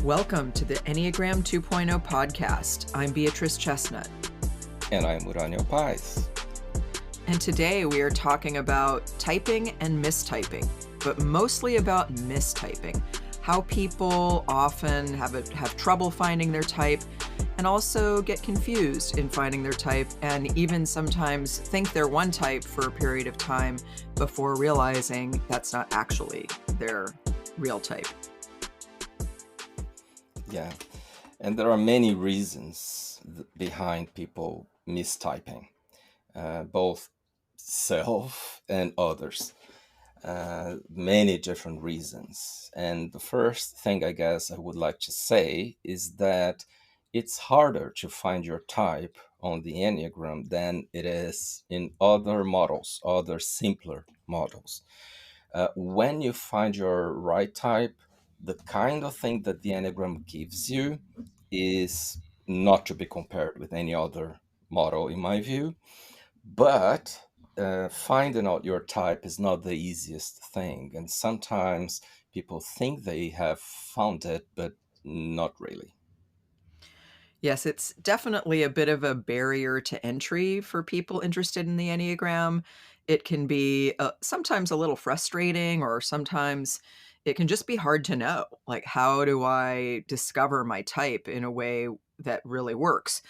Welcome to the Enneagram 2.0 podcast. I'm Beatrice Chestnut. And I'm Uranio Paes. And today we are talking about typing and mistyping, but mostly about mistyping. How people often have trouble finding their type and also get confused in finding their type and even sometimes think they're one type for a period of time before realizing that's not actually their real type. Yeah, and there are many reasons behind people mistyping, both self and others. Many different reasons. And the first thing I guess I would like to say is that it's harder to find your type on the Enneagram than it is in other models, other simpler models. When you find your right type, the kind of thing that the Enneagram gives you is not to be compared with any other model, in my view. But finding out your type is not the easiest thing. And sometimes people think they have found it, but not really. Yes, it's definitely a bit of a barrier to entry for people interested in the Enneagram. It can be sometimes a little frustrating, or sometimes it can just be hard to know. Like, how do I discover my type in a way that really works?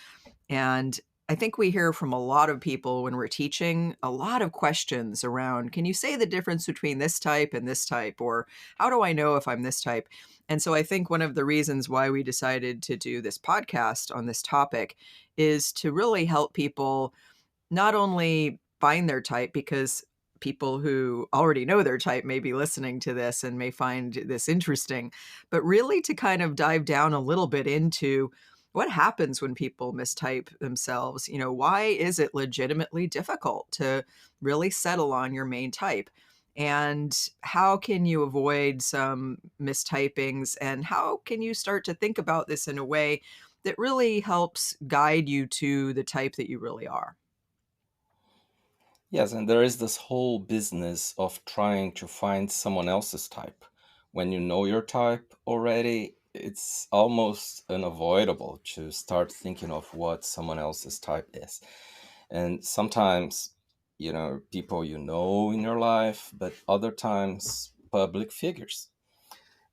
And I think we hear from a lot of people when we're teaching a lot of questions around, can you say the difference between this type and this type? Or how do I know if I'm this type? And so I think one of the reasons why we decided to do this podcast on this topic is to really help people not only find their type, because people who already know their type may be listening to this and may find this interesting, but really to kind of dive down a little bit into what happens when people mistype themselves. You know, why is it legitimately difficult to really settle on your main type? And how can you avoid some mistypings? And how can you start to think about this in a way that really helps guide you to the type that you really are? Yes, and there is this whole business of trying to find someone else's type. When you know your type already, it's almost unavoidable to start thinking of what someone else's type is. And sometimes, people you know in your life, but other times public figures.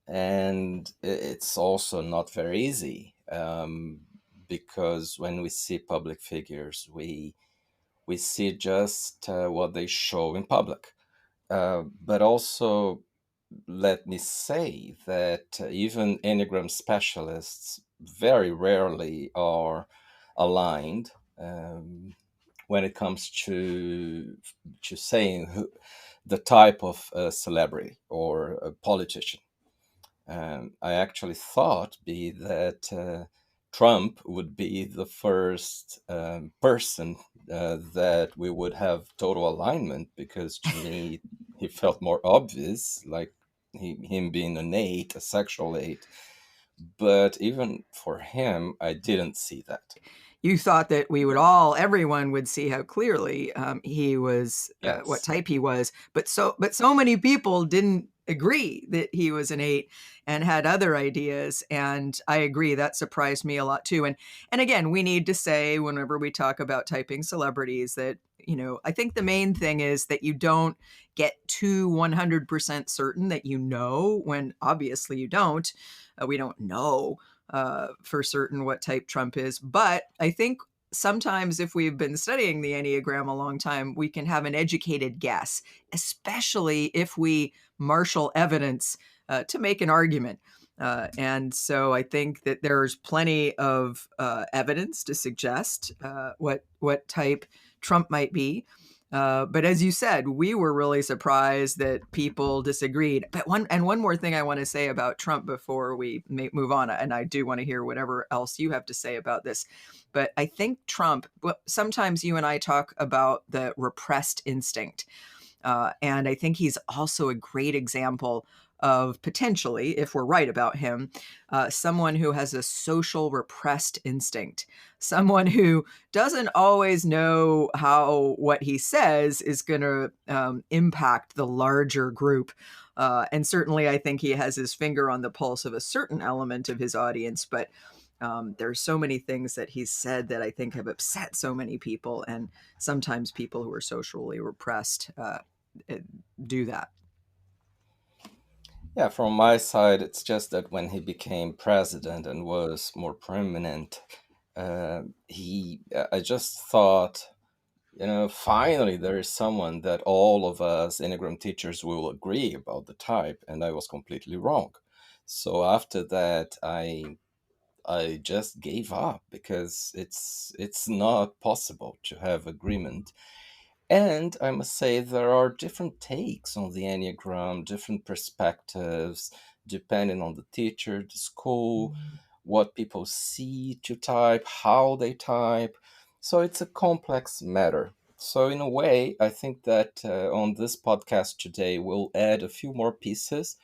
And it's also not very easy because when we see public figures, we see just what they show in public. But also, let me say that even Enneagram specialists very rarely are aligned when it comes to saying the type of celebrity or a politician. I actually thought that Trump would be the first person that we would have total alignment, because to me he felt more obvious, like him being an 8, a sexual 8. But even for him, I didn't see that. You thought that everyone would see how clearly he was, what Yes. type he was, but so many people didn't agree that he was an 8 and had other ideas. And I agree, that surprised me a lot too. And again, we need to say, whenever we talk about typing celebrities, that, you know, I think the main thing is that you don't get too 100% certain that you know, when obviously you don't. We don't know for certain what type Trump is. But I think sometimes, if we've been studying the Enneagram a long time, we can have an educated guess, especially if we marshal evidence to make an argument. And so I think that there's plenty of evidence to suggest what type Trump might be. But as you said, we were really surprised that people disagreed. But one more thing I want to say about Trump before we move on, and I do want to hear whatever else you have to say about this. But I think Trump, well, sometimes you and I talk about the repressed instinct. And I think he's also a great example of, potentially, if we're right about him, someone who has a social repressed instinct, someone who doesn't always know how what he says is going to impact the larger group. And certainly, I think he has his finger on the pulse of a certain element of his audience. But there's so many things that he's said that I think have upset so many people, and sometimes people who are socially repressed eh, do that. Yeah, from my side, it's just that when he became president and was more prominent, I just thought, finally there is someone that all of us Enneagram teachers will agree about the type, and I was completely wrong. So after that, I just gave up because it's not possible to have agreement. And I must say, there are different takes on the Enneagram, different perspectives, depending on the teacher, the school, what people see to type, how they type. So it's a complex matter. So, in a way, I think that on this podcast today, we'll add a few more pieces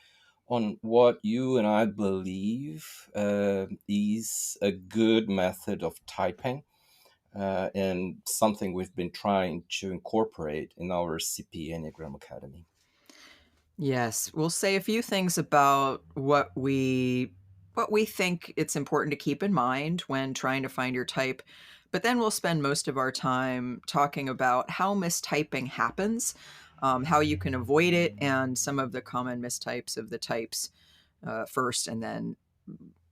on what you and I believe is a good method of typing, and something we've been trying to incorporate in our CP Enneagram Academy. Yes, we'll say a few things about what we think it's important to keep in mind when trying to find your type, but then we'll spend most of our time talking about how mistyping happens, how you can avoid it, and some of the common mistypes of the types first, and then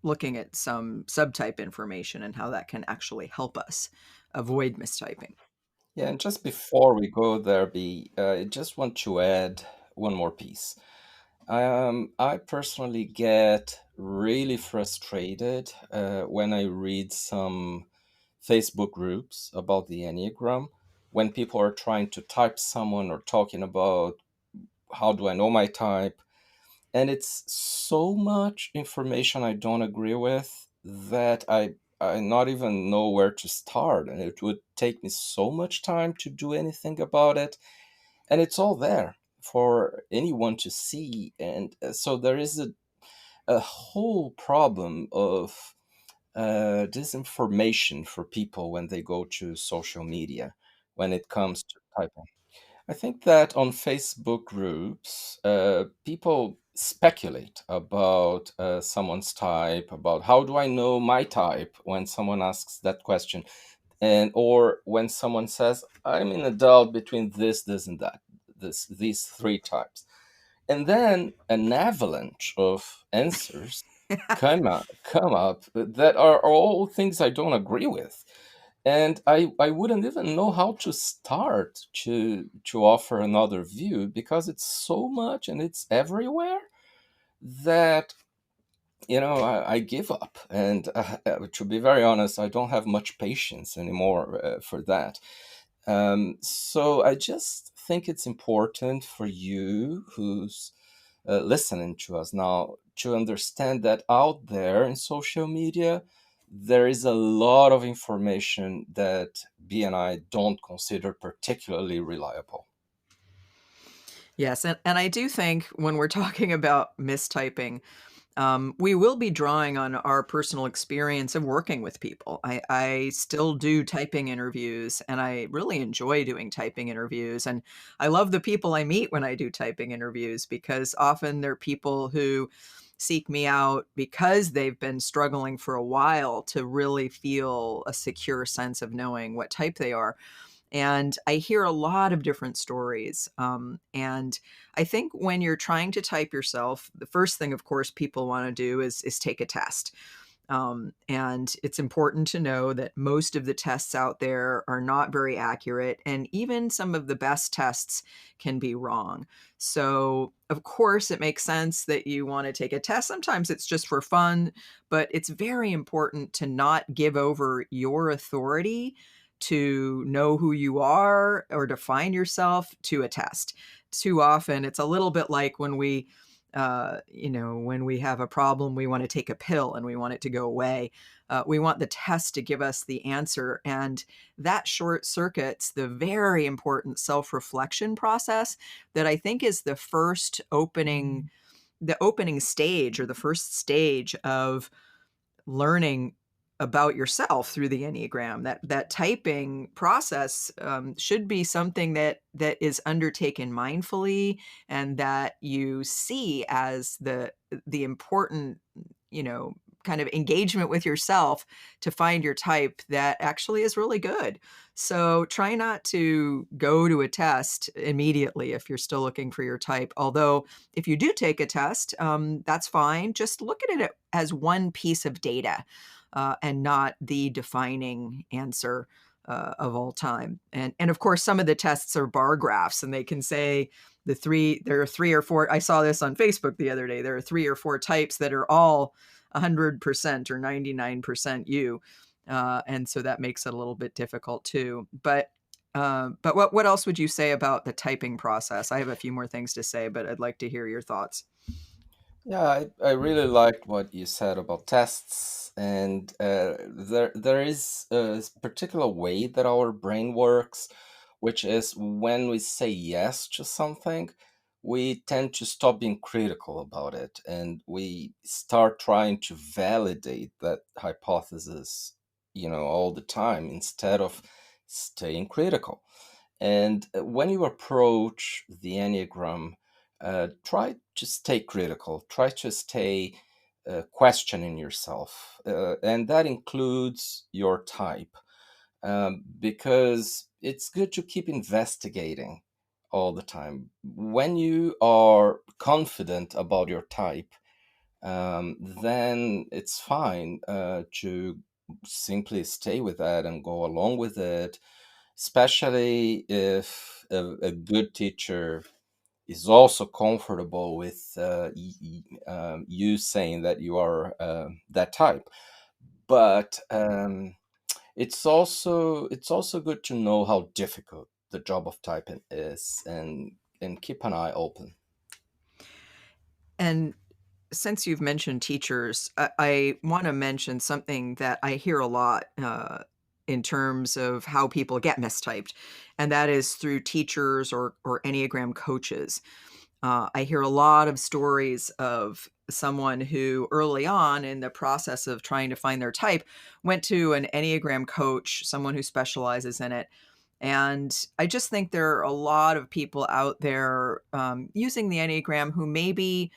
looking at some subtype information and how that can actually help us avoid mistyping. Yeah, and just before we go there, I just want to add one more piece. I personally get really frustrated when I read some Facebook groups about the Enneagram, when people are trying to type someone or talking about how do I know my type. And it's so much information I don't agree with that I not even know where to start, and it would take me so much time to do anything about it. And it's all there for anyone to see, and so there is a whole problem of disinformation for people when they go to social media when it comes to typing. I think that on Facebook groups, people speculate about someone's type, about how do I know my type when someone asks that question, and or when someone says I'm in a doubt between this, and that, these three types, and then an avalanche of answers come up that are all things I don't agree with, and I wouldn't even know how to start to offer another view because it's so much and it's everywhere that I give up. And to be very honest, I don't have much patience anymore for that. So I just think it's important for you who's listening to us now to understand that out there in social media, there is a lot of information that B and I don't consider particularly reliable. Yes, and I do think when we're talking about mistyping, we will be drawing on our personal experience of working with people. I still do typing interviews, and I really enjoy doing typing interviews. And I love the people I meet when I do typing interviews because often they're people who seek me out because they've been struggling for a while to really feel a secure sense of knowing what type they are. And I hear a lot of different stories. And I think when you're trying to type yourself, the first thing, of course, people want to do is take a test. And it's important to know that most of the tests out there are not very accurate, and even some of the best tests can be wrong. So, of course, it makes sense that you want to take a test. Sometimes it's just for fun, but it's very important to not give over your authority to know who you are or define yourself to a test. Too often, it's a little bit like when when we have a problem, we want to take a pill and we want it to go away. We want the test to give us the answer. And that short circuits the very important self reflection process that I think is the opening stage or the first stage of learning about yourself through the Enneagram. That typing process should be something that is undertaken mindfully, and that you see as the important, you know, kind of engagement with yourself to find your type that actually is really good. So try not to go to a test immediately if you're still looking for your type. Although if you do take a test, that's fine. Just look at it as one piece of data, and not the defining answer of all time. And of course, some of the tests are bar graphs, and they can say there are 3 or 4. I saw this on Facebook the other day. There are 3 or 4 types that are all 100% or 99% you, and so that makes it a little bit difficult too. But what else would you say about the typing process? I have a few more things to say, but I'd like to hear your thoughts. Yeah, I really liked what you said about tests, and there is a particular way that our brain works, which is when we say yes to something, we tend to stop being critical about it, and we start trying to validate that hypothesis, all the time instead of staying critical. And when you approach the Enneagram, try to stay critical, try to stay questioning yourself. And that includes your type, because it's good to keep investigating all the time. When you are confident about your type, then it's fine to simply stay with that and go along with it, especially if a good teacher is also comfortable with you saying that you are that type. But it's also good to know how difficult the job of typing is, and keep an eye open. And since you've mentioned teachers, I want to mention something that I hear a lot in terms of how people get mistyped, and that is through teachers or Enneagram coaches. I hear a lot of stories of someone who early on in the process of trying to find their type went to an Enneagram coach, someone who specializes in it. And I just think there are a lot of people out there using the Enneagram who maybe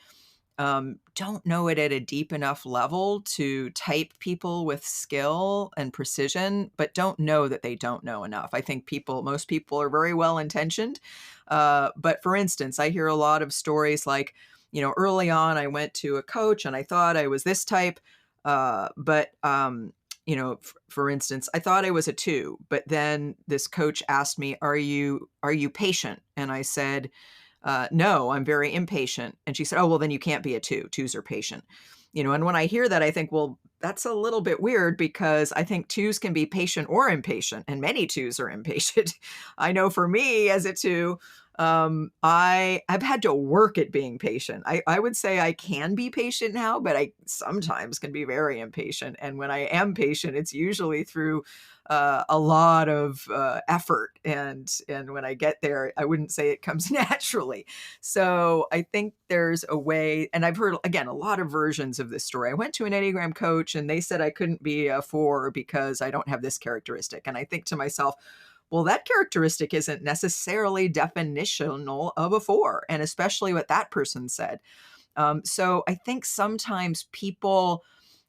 don't know it at a deep enough level to type people with skill and precision, but don't know that they don't know enough. I think most people are very well intentioned. But for instance, I hear a lot of stories like, early on, I went to a coach and I thought I was this type. But for instance, I thought I was a 2, but then this coach asked me, are you patient? And I said, no, I'm very impatient. And she said, oh, well, then you can't be a 2. 2s are patient. And when I hear that, I think, well, that's a little bit weird because I think 2s can be patient or impatient, and many 2s are impatient. I know for me as a 2, I've had to work at being patient. I would say I can be patient now, but I sometimes can be very impatient. And when I am patient, it's usually through a lot of effort, and when I get there, I wouldn't say it comes naturally. So I think there's a way, and I've heard again a lot of versions of this story. I went to an Enneagram coach, and they said I couldn't be a 4 because I don't have this characteristic, and I think to myself, well, that characteristic isn't necessarily definitional of a 4, and especially what that person said. So I think sometimes people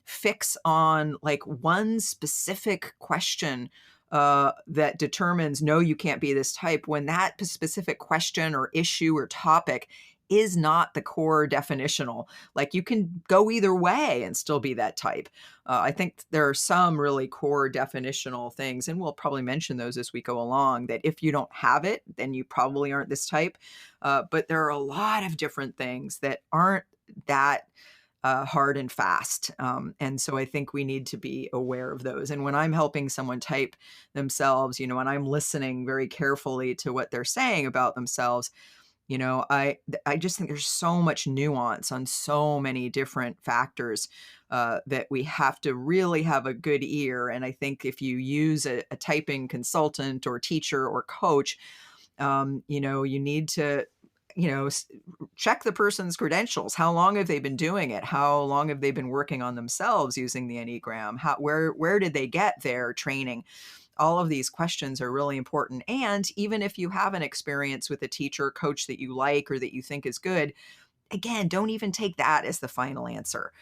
fix on like one specific question that determines, no, you can't be this type, when that specific question or issue or topic is not the core definitional. Like you can go either way and still be that type. I think there are some really core definitional things, and we'll probably mention those as we go along, that if you don't have it, then you probably aren't this type. But there are a lot of different things that aren't that hard and fast. And so I think we need to be aware of those. And when I'm helping someone type themselves, and I'm listening very carefully to what they're saying about themselves, I just think there's so much nuance on so many different factors that we have to really have a good ear. And I think if you use a typing consultant or teacher or coach, you need to you know, check the person's credentials. How long have they been doing it? How long have they been working on themselves using the Enneagram? Where did they get their training? All of these questions are really important. And even if you have an experience with a teacher, coach that you like or that you think is good, again, don't even take that as the final answer.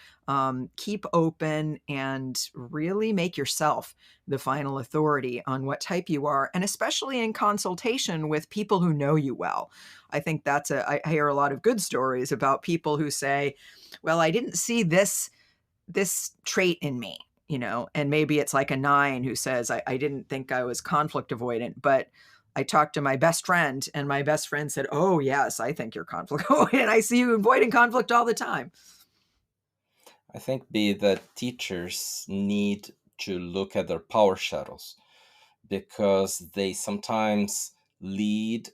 Keep open and really make yourself the final authority on what type you are, and especially in consultation with people who know you well. I think I hear a lot of good stories about people who say, well, I didn't see this trait in me, you know, and maybe it's like a nine who says, I didn't think I was conflict avoidant, but I talked to my best friend and my best friend said, oh, yes, I think you're conflict avoidant. I see you avoiding conflict all the time. I think B, that teachers need to look at their power shadows because they sometimes lead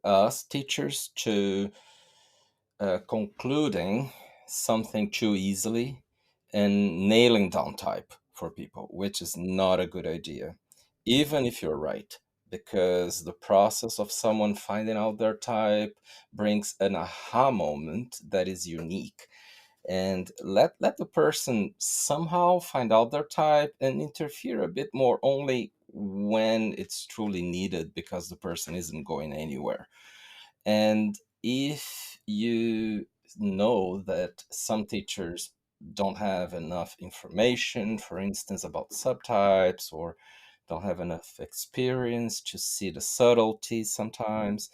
us teachers to concluding something too easily and nailing down type for people, which is not a good idea, even if you're right, because the process of someone finding out their type brings an aha moment that is unique. And let the person somehow find out their type and interfere a bit more only when it's truly needed because the person isn't going anywhere. And if you know that some teachers don't have enough information, for instance, about subtypes, or don't have enough experience to see the subtleties sometimes,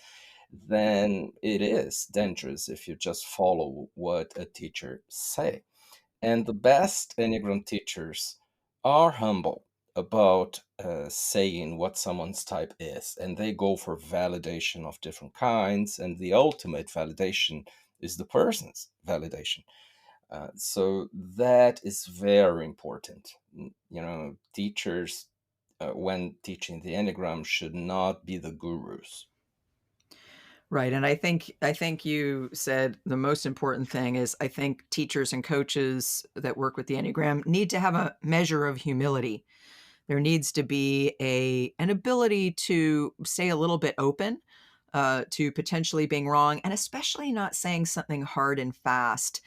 then it is dangerous if you just follow what a teacher say. And the best Enneagram teachers are humble about saying what someone's type is, and they go for validation of different kinds, and the ultimate validation is the person's validation. So that is very important. You know, teachers, when teaching the Enneagram, should not be the gurus. Right, and I think you said the most important thing is I think teachers and coaches that work with the Enneagram need to have a measure of humility. There needs to be an ability to stay a little bit open to potentially being wrong, and especially not saying something hard and fast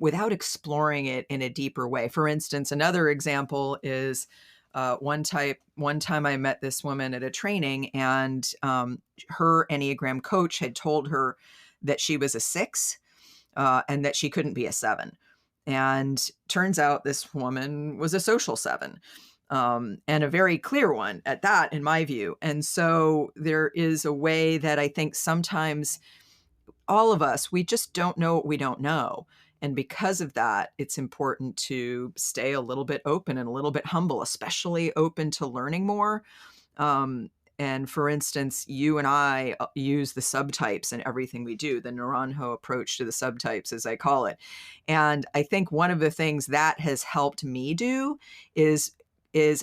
without exploring it in a deeper way. For instance, another example is one time I met this woman at a training, and her Enneagram coach had told her that she was a 6 and that she couldn't be a 7. And turns out this woman was a social 7, and a very clear one at that, in my view. And so there is a way that I think sometimes all of us, we just don't know what we don't know. And because of that, it's important to stay a little bit open and a little bit humble, especially open to learning more. Um, and for instance, you and I use the subtypes in everything we do, the Naranjo approach to the subtypes, as I call it. And I think one of the things that has helped me do is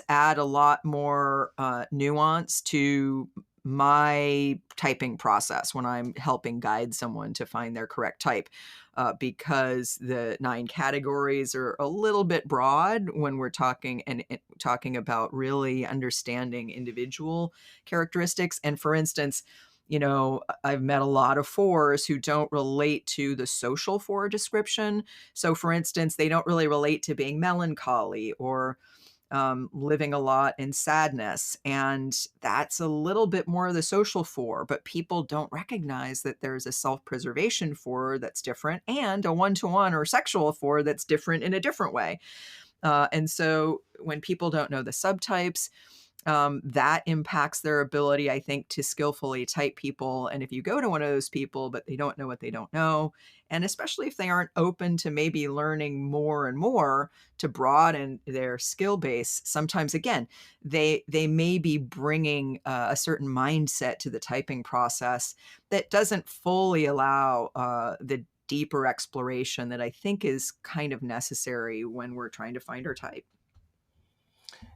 add a lot more nuance to my typing process when I'm helping guide someone to find their correct type, because the 9 categories are a little bit broad when we're talking and talking about really understanding individual characteristics. And for instance, you know, I've met a lot of 4s who don't relate to the social 4 description. So, for instance, they don't really relate to being melancholy or living a lot in sadness. And that's a little bit more of the social 4, but people don't recognize that there's a self preservation 4 that's different and a one to one or sexual 4 that's different in a different way. And so when people don't know the subtypes, that impacts their ability, I think, to skillfully type people. And if you go to one of those people, but they don't know what they don't know, and especially if they aren't open to maybe learning more and more to broaden their skill base, sometimes again, they may be bringing a certain mindset to the typing process that doesn't fully allow the deeper exploration that I think is kind of necessary when we're trying to find our type.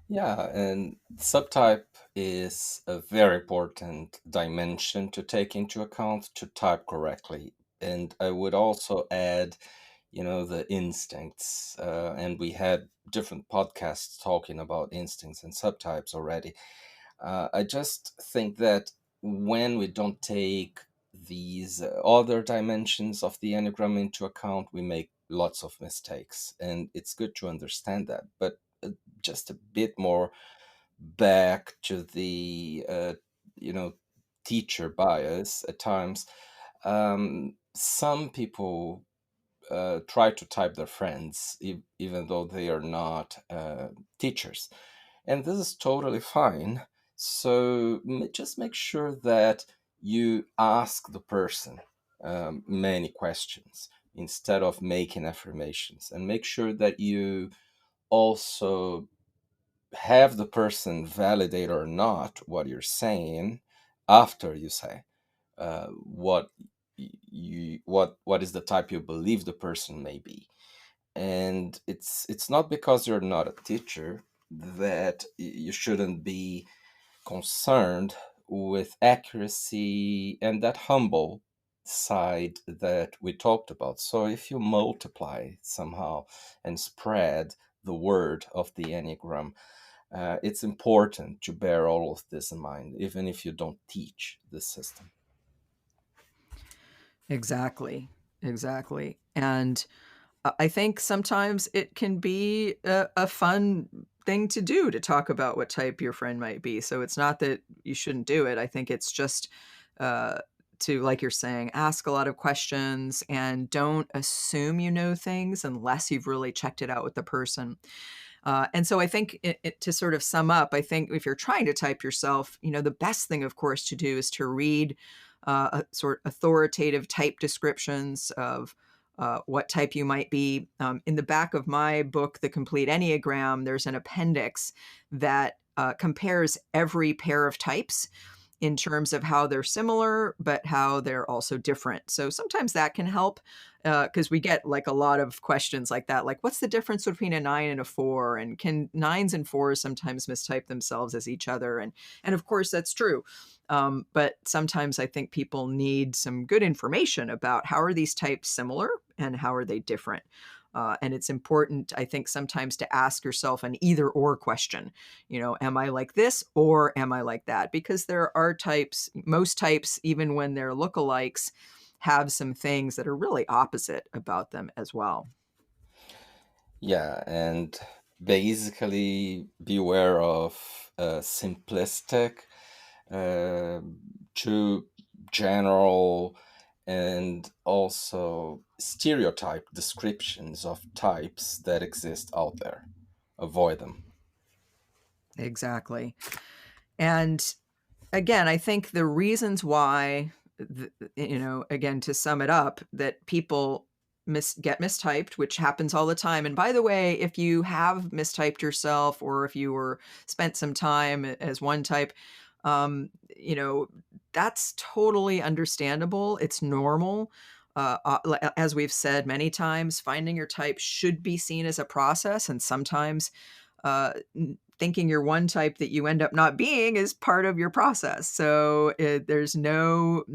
Yeah, and subtype is a very important dimension to take into account to type correctly. And I would also add, you know, the instincts. And we had different podcasts talking about instincts and subtypes already. I just think that when we don't take these other dimensions of the Enneagram into account, we make lots of mistakes. And it's good to understand that. But just a bit more back to the, teacher bias at times. Some people try to type their friends, even though they are not teachers. And this is totally fine. So just make sure that you ask the person many questions instead of making affirmations. And make sure that you also have the person validate or not what you're saying after you say what what is the type you believe the person may be. And it's not because you're not a teacher that you shouldn't be concerned with accuracy and that humble side that we talked about. So if you multiply somehow and spread the word of the Enneagram, it's important to bear all of this in mind, even if you don't teach the system. Exactly. Exactly. And I think sometimes it can be a fun thing to do to talk about what type your friend might be. So it's not that you shouldn't do it. I think it's just uh, to, like you're saying, ask a lot of questions and don't assume you know things unless you've really checked it out with the person. And so I think to sort of sum up, I think if you're trying to type yourself, the best thing, of course, to do is to read sort of authoritative type descriptions of what type you might be. In the back of my book, The Complete Enneagram, there's an appendix that compares every pair of types in terms of how they're similar, but how they're also different. So sometimes that can help because we get like a lot of questions like that, like what's the difference between a 9 and a 4, and can 9s and 4s sometimes mistype themselves as each other? And of course that's true. But sometimes I think people need some good information about how are these types similar and how are they different. And it's important, I think, sometimes to ask yourself an either or question. Am I like this or am I like that? Because there are types, most types, even when they're lookalikes, have some things that are really opposite about them as well. Yeah, and basically beware of simplistic, uh, too general, and also stereotype descriptions of types that exist out there. Avoid them. Exactly. And again, I think the reasons why, again, to sum it up, that people get mistyped, which happens all the time. And by the way, if you have mistyped yourself or if you were spent some time as one type, um, you know, that's totally understandable. It's normal. As we've said many times, finding your type should be seen as a process, and sometimes thinking you're one type that you end up not being is part of your process. So there's no,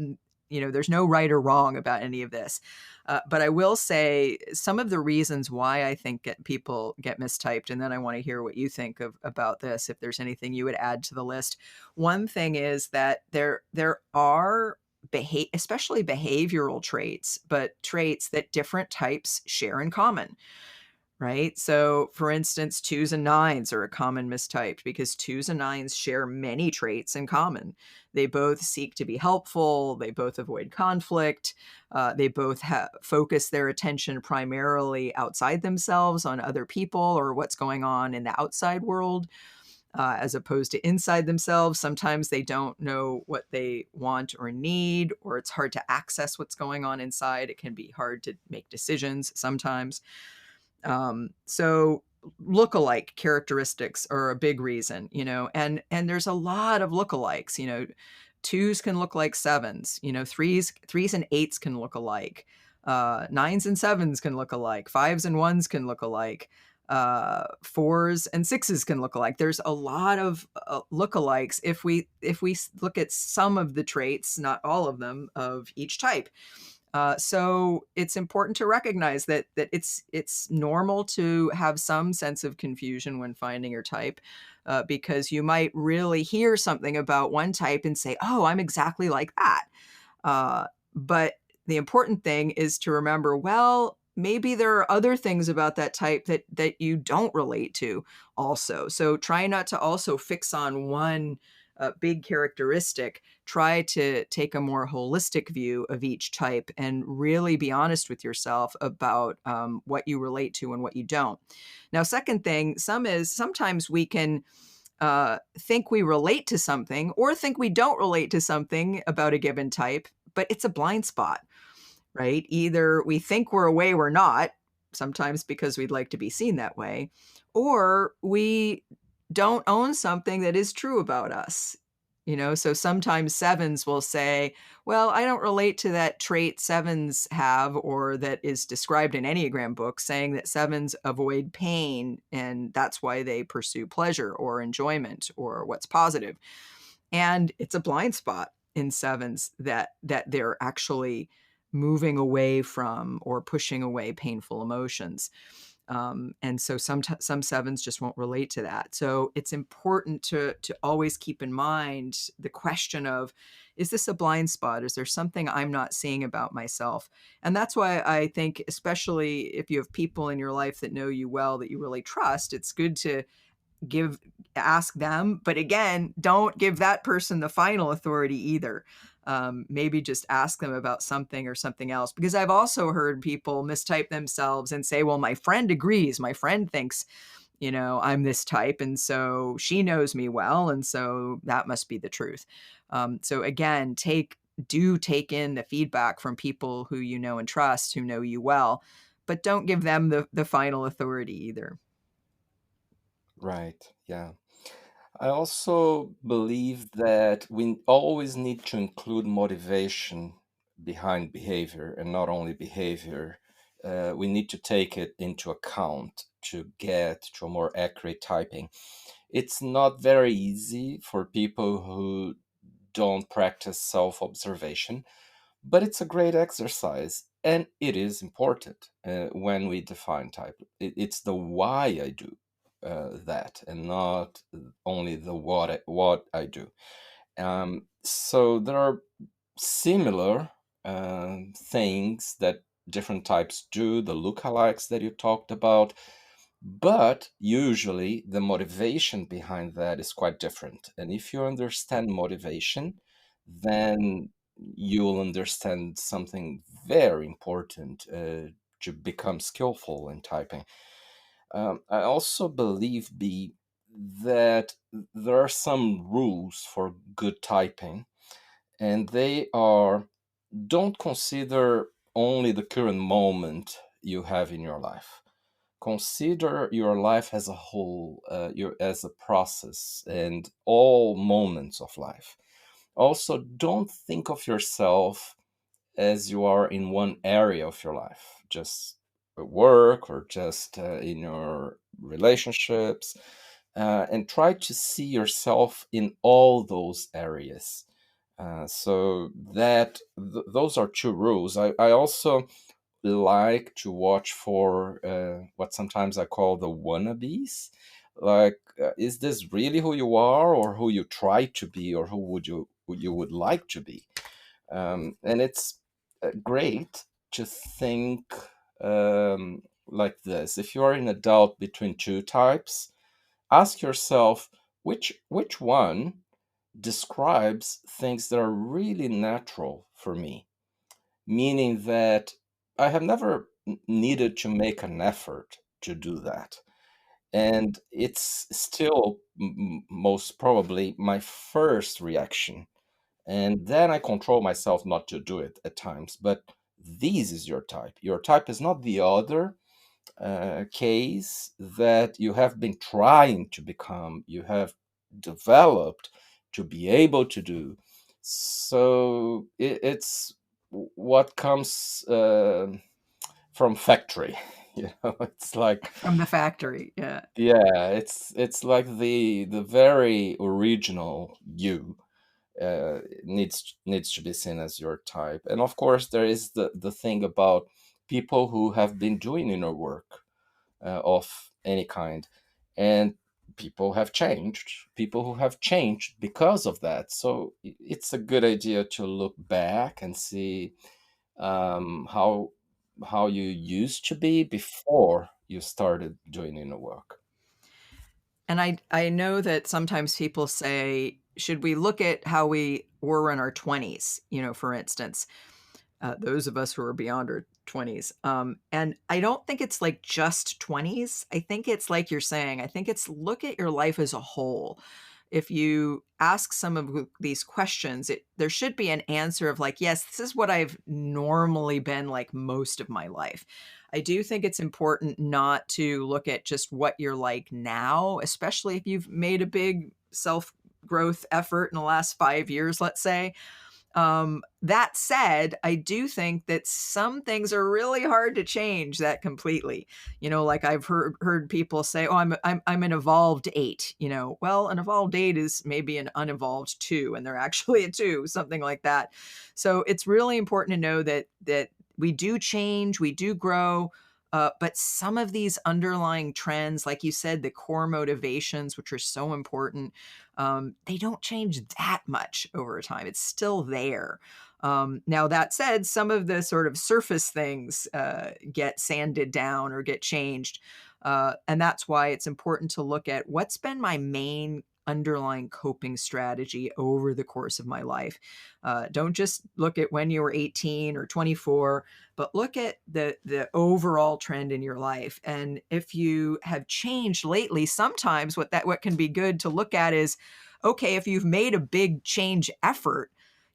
there's no right or wrong about any of this. But I will say some of the reasons why I think people get mistyped, and then I want to hear what you think about this, if there's anything you would add to the list. One thing is that there are especially behavioral traits, but traits that different types share in common. Right. So, for instance, 2s and 9s are a common mistyped because 2s and 9s share many traits in common. They both seek to be helpful. They both avoid conflict. They both focus their attention primarily outside themselves on other people or what's going on in the outside world, as opposed to inside themselves. Sometimes they don't know what they want or need, or it's hard to access what's going on inside. It can be hard to make decisions sometimes. So lookalike characteristics are a big reason, and there's a lot of lookalikes. 2s can look like 7s, 3s and 8s can look alike. 9s and 7s can look alike. 5s and 1s can look alike. 4s and 6s can look alike. There's a lot of lookalikes if we look at some of the traits, not all of them, of each type. So it's important to recognize that it's normal to have some sense of confusion when finding your type, because you might really hear something about one type and say, "Oh, I'm exactly like that." But the important thing is to remember, well, maybe there are other things about that type that you don't relate to also. So try not to also fix on one big characteristic. Try to take a more holistic view of each type and really be honest with yourself about what you relate to and what you don't. Now, second thing, sometimes we can think we relate to something or think we don't relate to something about a given type, but it's a blind spot, right? Either we think we're a way we're not, sometimes because we'd like to be seen that way, or we don't own something that is true about us. So sometimes sevens will say, well, I don't relate to that trait sevens have, or that is described in Enneagram books, saying that sevens avoid pain and that's why they pursue pleasure or enjoyment or what's positive. And it's a blind spot in sevens that they're actually moving away from or pushing away painful emotions. And so some sevens just won't relate to that. So it's important to always keep in mind the question of, is this a blind spot? Is there something I'm not seeing about myself? And that's why I think, especially if you have people in your life that know you well, that you really trust, it's good to ask them, but again, don't give that person the final authority either. Maybe just ask them about something or something else, because I've also heard people mistype themselves and say, well, my friend agrees, my friend thinks I'm this type, and so she knows me well, and so that must be the truth. So again, do take in the feedback from people who you know and trust, who know you well, but don't give them the final authority either. Right. Yeah. I also believe that we always need to include motivation behind behavior and not only behavior. We need to take it into account to get to a more accurate typing. It's not very easy for people who don't practice self observation, but it's a great exercise and it is important when we define type. It's the why I do that and not only the what I do. So there are similar things that different types do, the lookalikes that you talked about, but usually the motivation behind that is quite different. And if you understand motivation, then you'll understand something very important to become skillful in typing. I also believe, B, that there are some rules for good typing, and they are: don't consider only the current moment you have in your life. Consider your life as a whole, as a process, and all moments of life. Also, don't think of yourself as you are in one area of your life, just at work or just in your relationships, and try to see yourself in all those areas. So those are two rules. I also like to watch for what sometimes I call the wannabes. Like, is this really who you are, or who you try to be, or who you would like to be? And it's great to think like this. If you are an adult between two types, ask yourself which one describes things that are really natural for me, meaning that I have never needed to make an effort to do that. And it's still most probably my first reaction. And then I control myself not to do it at times. But this is your type. Your type is not the other case that you have been trying to become, you have developed to be able to do. So it's what comes from factory. It's like, From the factory, yeah. yeah, it's like the very original you needs to be seen as your type. And of course, there is the thing about people who have been doing inner work of any kind, and people have changed, people who have changed because of that. So it's a good idea to look back and see how you used to be before you started doing inner work. And I know that sometimes people say, should we look at how we were in our 20s, for instance, those of us who are beyond our 20s. And I don't think it's like just 20s. I think it's like you're saying, I think it's look at your life as a whole. If you ask some of these questions, there should be an answer of like, yes, this is what I've normally been like most of my life. I do think it's important not to look at just what you're like now, especially if you've made a big self growth effort in the last 5 years, let's say. That said, I do think that some things are really hard to change that completely. Like I've heard people say, "Oh, I'm an evolved 8." Well, an evolved 8 is maybe an unevolved 2, and they're actually a 2, something like that. So it's really important to know that we do change, we do grow. But some of these underlying trends, like you said, the core motivations, which are so important, they don't change that much over time. It's still there. Now, that said, some of the sort of surface things get sanded down or get changed. And that's why it's important to look at what's been my main underlying coping strategy over the course of my life. Don't just look at when you were 18 or 24, but look at the overall trend in your life. And if you have changed lately, sometimes what can be good to look at is, okay, if you've made a big change effort,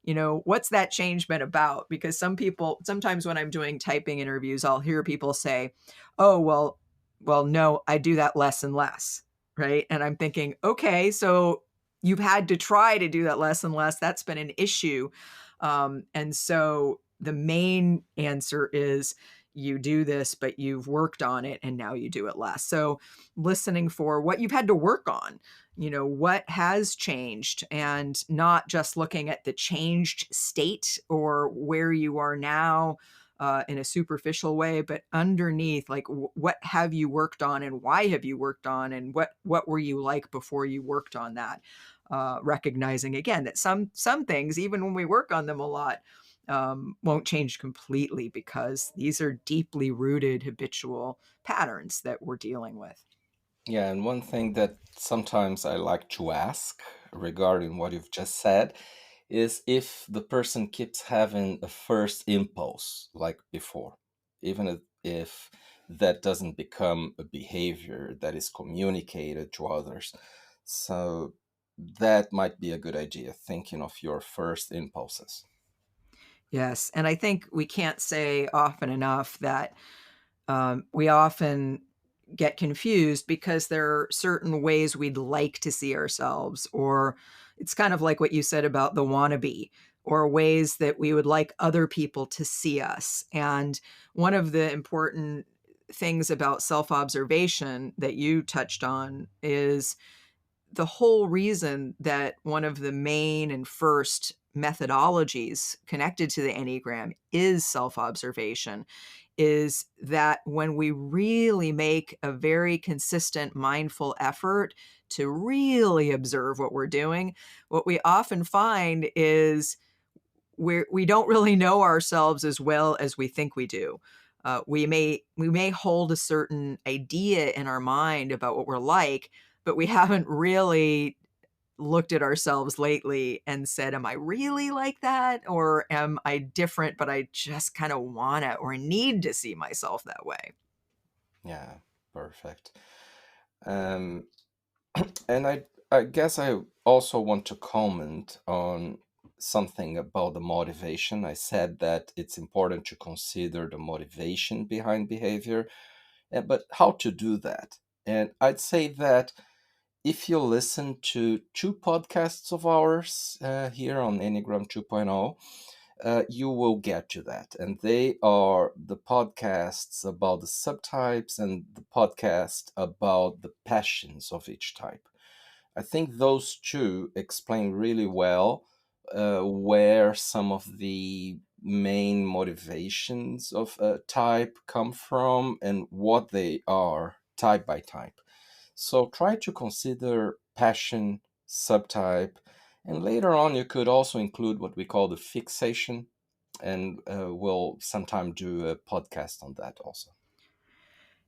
what's that change been about? Because sometimes when I'm doing typing interviews, I'll hear people say, oh, well, no, I do that less and less. Right. And I'm thinking, okay, so you've had to try to do that less and less. That's been an issue. And so the main answer is you do this, but you've worked on it and now you do it less. So listening for what you've had to work on, what has changed, and not just looking at the changed state or where you are now in a superficial way, but underneath, like what have you worked on and why have you worked on, and what were you like before you worked on that? Recognizing again that some things, even when we work on them a lot, won't change completely because these are deeply rooted habitual patterns that we're dealing with. Yeah, and one thing that sometimes I like to ask regarding what you've just said is if the person keeps having a first impulse like before, even if that doesn't become a behavior that is communicated to others. So that might be a good idea, thinking of your first impulses. Yes, and I think we can't say often enough that we often get confused because there are certain ways we'd like to see ourselves, or it's kind of like what you said about the wannabe, or ways that we would like other people to see us. And one of the important things about self observation that you touched on is the whole reason that one of the main and first methodologies connected to the Enneagram is self observation, is that when we really make a very consistent, mindful effort to really observe what we're doing, what we often find is we don't really know ourselves as well as we think we do. We may hold a certain idea in our mind about what we're like, but we haven't really looked at ourselves lately and said, am I really like that? Or am I different, but I just kind of want to or need to see myself that way? Yeah, perfect. Um, and I guess I also want to comment on something about the motivation. I said that it's important to consider the motivation behind behavior, but how to do that? And I'd say that if you listen to two podcasts of ours here on Enneagram 2.0, you will get to that. And they are the podcasts about the subtypes and the podcast about the passions of each type. I think those two explain really well where some of the main motivations of a type come from and what they are type by type. So try to consider passion, subtype, and later on you could also include what we call the fixation, and we'll sometime do a podcast on that also.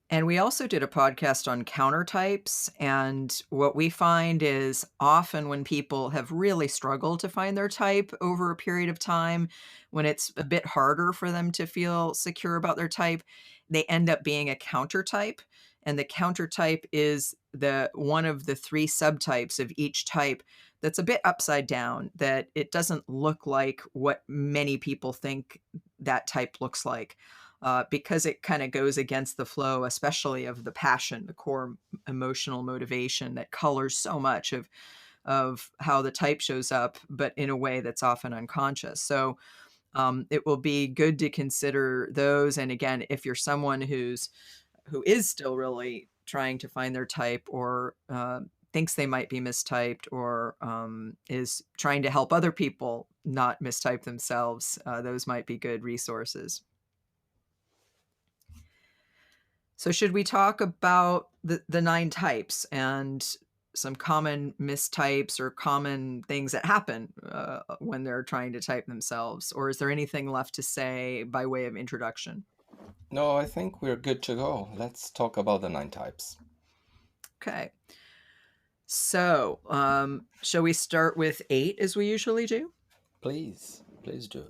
And we also did a podcast on countertypes. And what we find is often when people have really struggled to find their type over a period of time, when it's a bit harder for them to feel secure about their type, they end up being a countertype. And the countertype is the one of the three subtypes of each type that's a bit upside down, that it doesn't look like what many people think that type looks like, because it kind of goes against the flow, especially of the passion, the core emotional motivation that colors so much of how the type shows up, but in a way that's often unconscious. So it will be good to consider those. And again, if you're someone who is still really trying to find their type, or thinks they might be mistyped, or is trying to help other people not mistype themselves, those might be good resources. So should we talk about the nine types and some common mistypes or common things that happen when they're trying to type themselves? Or is there anything left to say by way of introduction? No, I think we're good to go. Let's talk about the 9 types. Okay. So shall we start with 8 as we usually do? Please, please do.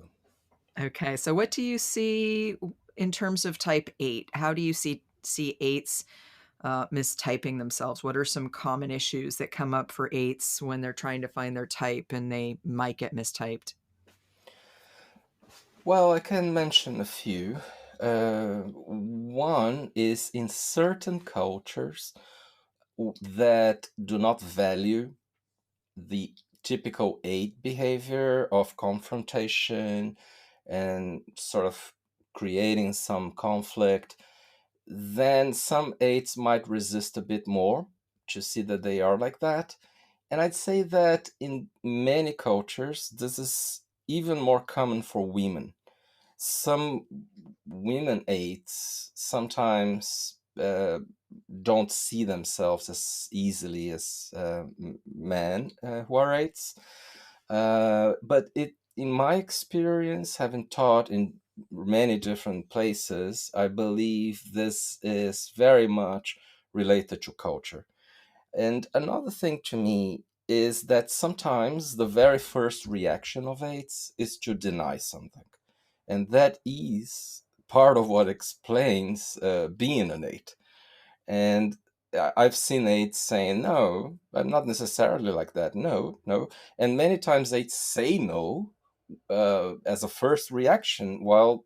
Okay. So what do you see in terms of type 8? How do you see eights mistyping themselves? What are some common issues that come up for eights when they're trying to find their type and they might get mistyped? Well, I can mention a few. One is in certain cultures that do not value the typical 8 behavior of confrontation and sort of creating some conflict, then some 8s might resist a bit more to see that they are like that. And I'd say that in many cultures, this is even more common for women. Some women 8s sometimes don't see themselves as easily as men who are 8s. But in my experience, having taught in many different places, I believe this is very much related to culture. And another thing to me is that sometimes the very first reaction of 8s is to deny something. And that is part of what explains being an 8. And I've seen 8s saying, no, I'm not necessarily like that. No, no. And many times 8s say no as a first reaction, while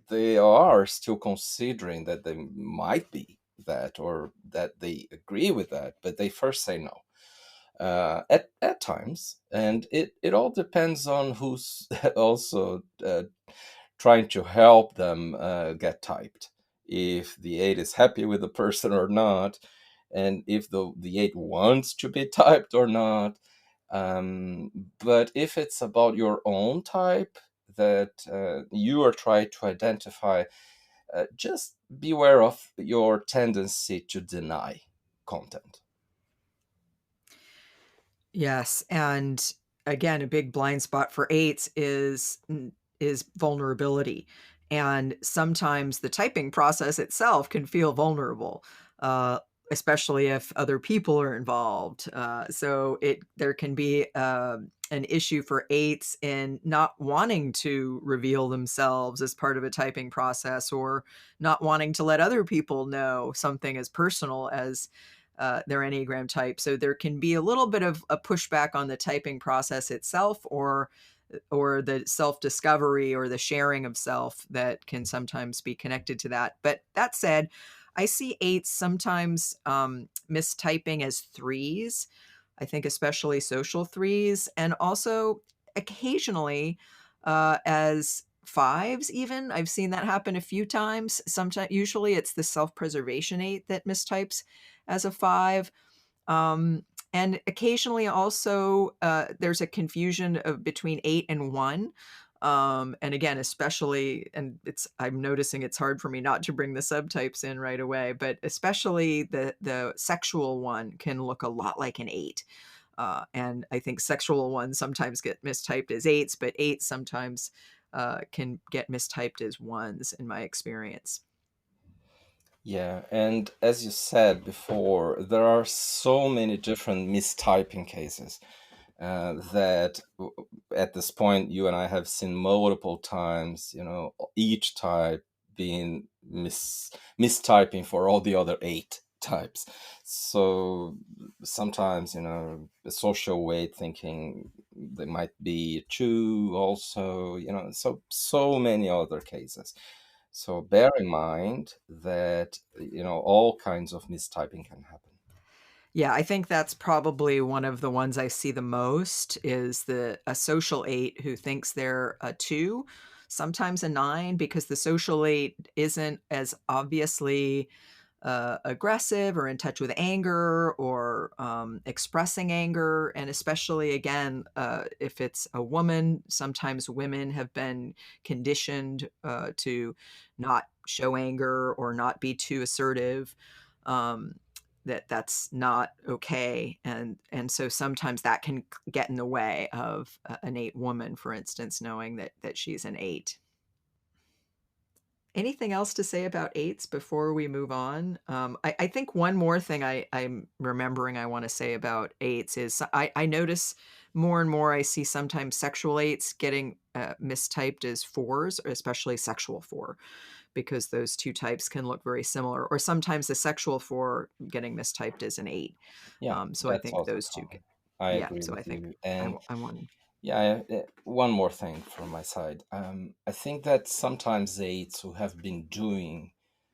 they are still considering that they might be that, or that they agree with that, but they first say no at times. And it all depends on who's also trying to help them get typed. If the 8 is happy with the person or not, and if the 8 wants to be typed or not. Um, but if it's about your own type that you are trying to identify, just beware of your tendency to deny content. Yes, and again, a big blind spot for eights is vulnerability, and sometimes the typing process itself can feel vulnerable, uh, especially if other people are involved. So there can be an issue for eights in not wanting to reveal themselves as part of a typing process, or not wanting to let other people know something as personal as their Enneagram type. So there can be a little bit of a pushback on the typing process itself, or the self-discovery or the sharing of self that can sometimes be connected to that. But that said, I see eights sometimes mistyping as threes. I think especially social threes, and also occasionally as fives even. I've seen that happen a few times. Sometimes, usually it's the self-preservation eight that mistypes as a five. Um, and occasionally also there's a confusion of between 8 and 1. And again, especially, and I'm noticing it's hard for me not to bring the subtypes in right away, but especially the sexual one can look a lot like an eight. And I think sexual ones sometimes get mistyped as eights, but eights sometimes can get mistyped as ones in my experience. Yeah, and as you said before, there are so many different mistyping cases that at this point you and I have seen multiple times, each type being mistyping for all the other eight types. So sometimes, the social weight thinking they might be a two also, so many other cases. So bear in mind that, all kinds of mistyping can happen. Yeah, I think that's probably one of the ones I see the most is a social eight who thinks they're a two, sometimes a nine, because the social eight isn't as obviously aggressive or in touch with anger or expressing anger. And especially, again, if it's a woman, sometimes women have been conditioned to not show anger or not be too assertive. Um, that's not okay, and so sometimes that can get in the way of an eight woman, for instance, knowing that she's an eight. Anything else to say about eights before we move on? I think one more thing I'm remembering I want to say about eights is I notice more and more I see sometimes sexual eights getting mistyped as fours, or especially sexual four, because those two types can look very similar, or sometimes the sexual four getting mistyped as an eight. Yeah, So I that's think also those two, common. I yeah. agree So I with think you. And I want. yeah, one more thing from my side. I think that sometimes aides who have been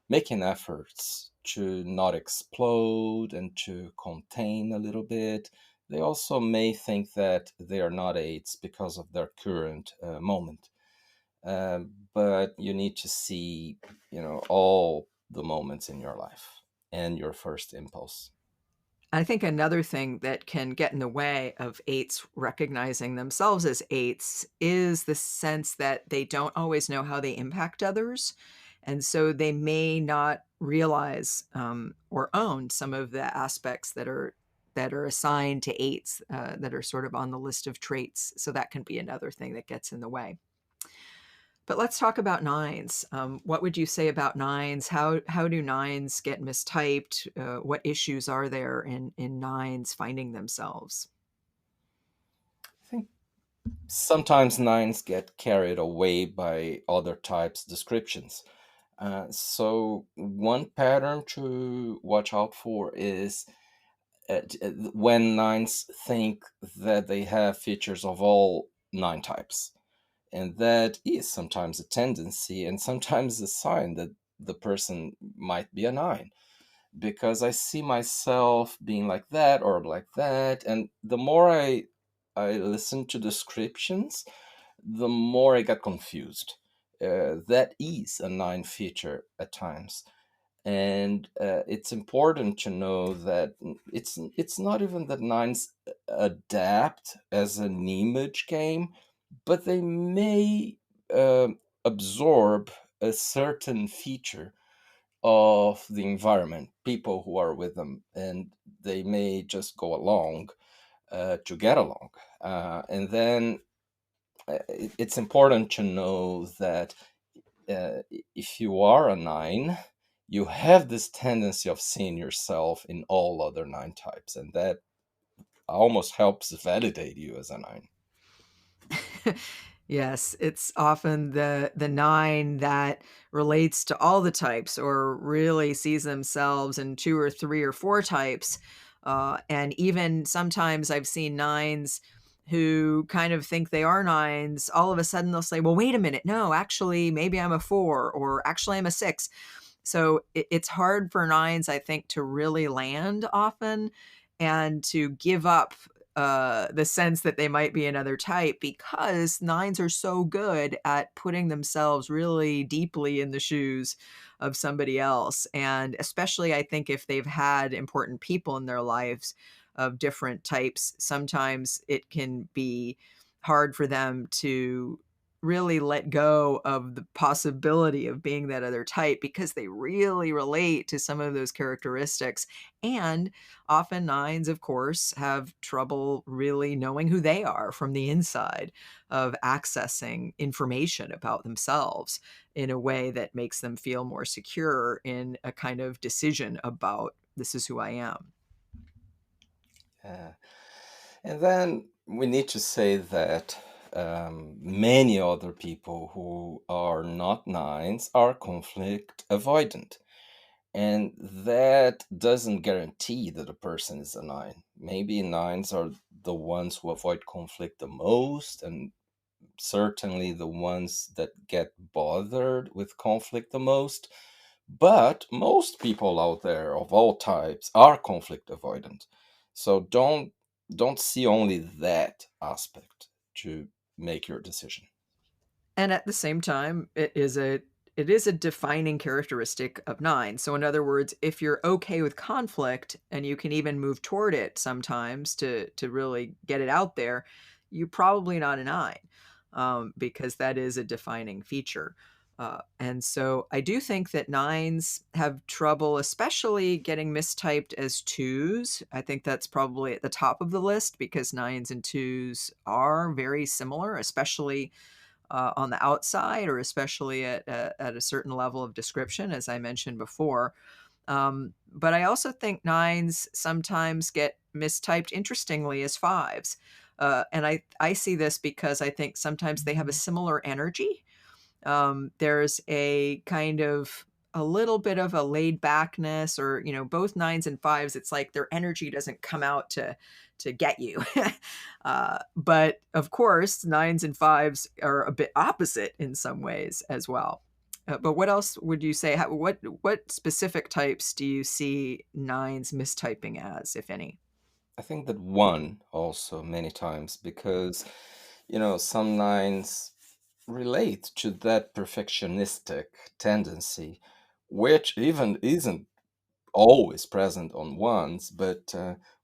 making efforts to not explode and to contain a little bit, they also may think that they are not aides because of their current moment. But you need to see, all the moments in your life and your first impulse. I think another thing that can get in the way of eights recognizing themselves as eights is the sense that they don't always know how they impact others. And so they may not realize or own some of the aspects that are assigned to eights that are sort of on the list of traits. So that can be another thing that gets in the way. But let's talk about nines. What would you say about nines? How do nines get mistyped? What issues are there in nines finding themselves? I think sometimes nines get carried away by other types' descriptions. So one pattern to watch out for is when nines think that they have features of all nine types. And that is sometimes a tendency and sometimes a sign that the person might be a nine. Because I see myself being like that or like that. And the more I listen to descriptions, the more I got confused. That is a nine feature at times, and it's important to know that it's not even that nines adapt as an image game, but they may absorb a certain feature of the environment, people who are with them, and they may just go along to get along. And then it's important to know that if you are a nine, you have this tendency of seeing yourself in all other nine types, and that almost helps validate you as a nine. Yes, it's often the nine that relates to all the types or really sees themselves in two or three or four types. And even sometimes I've seen nines who kind of think they are nines. All of a sudden they'll say, well, wait a minute. No, actually, maybe I'm a four, or actually I'm a six. So it's hard for nines, I think, to really land often and to give up the sense that they might be another type, because nines are so good at putting themselves really deeply in the shoes of somebody else. And especially, I think, if they've had important people in their lives of different types, sometimes it can be hard for them to really let go of the possibility of being that other type because they really relate to some of those characteristics. And often nines, of course, have trouble really knowing who they are from the inside, of accessing information about themselves in a way that makes them feel more secure in a kind of decision about this is who I am. Yeah. And then we need to say that many other people who are not nines are conflict avoidant. And that doesn't guarantee that a person is a nine. Maybe nines are the ones who avoid conflict the most, and certainly the ones that get bothered with conflict the most. But most people out there of all types are conflict avoidant. So don't see only that aspect to make your decision. And at the same time, it is a defining characteristic of nine. So in other words, if you're okay with conflict and you can even move toward it sometimes to really get it out there, you're probably not a nine, because that is a defining feature. And so I do think that nines have trouble, especially getting mistyped as twos. I think that's probably at the top of the list because nines and twos are very similar, especially on the outside, or especially at a certain level of description, as I mentioned before. But I also think nines sometimes get mistyped, interestingly, as fives. And I see this because I think sometimes they have a similar energy. There's a kind of a little bit of a laid backness, or both nines and fives, it's like their energy doesn't come out to get you. But of course nines and fives are a bit opposite in some ways as well. But what else would you say, what specific types do you see nines mistyping as, if any? I think that one also many times because some nines relate to that perfectionistic tendency, which even isn't always present on ones, but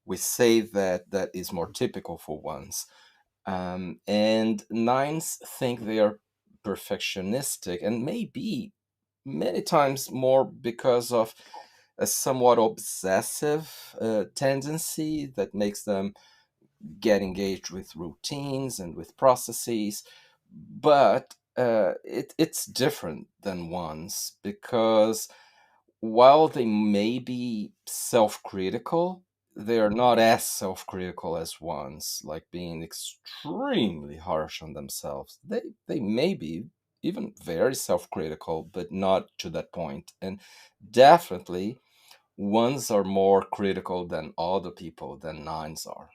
we say that that is more typical for ones. And nines think they are perfectionistic, and maybe many times more because of a somewhat obsessive tendency that makes them get engaged with routines and with processes. But it's different than ones because while they may be self-critical, they are not as self-critical as ones, like being extremely harsh on themselves. They may be even very self-critical, but not to that point. And definitely ones are more critical than other people than nines are.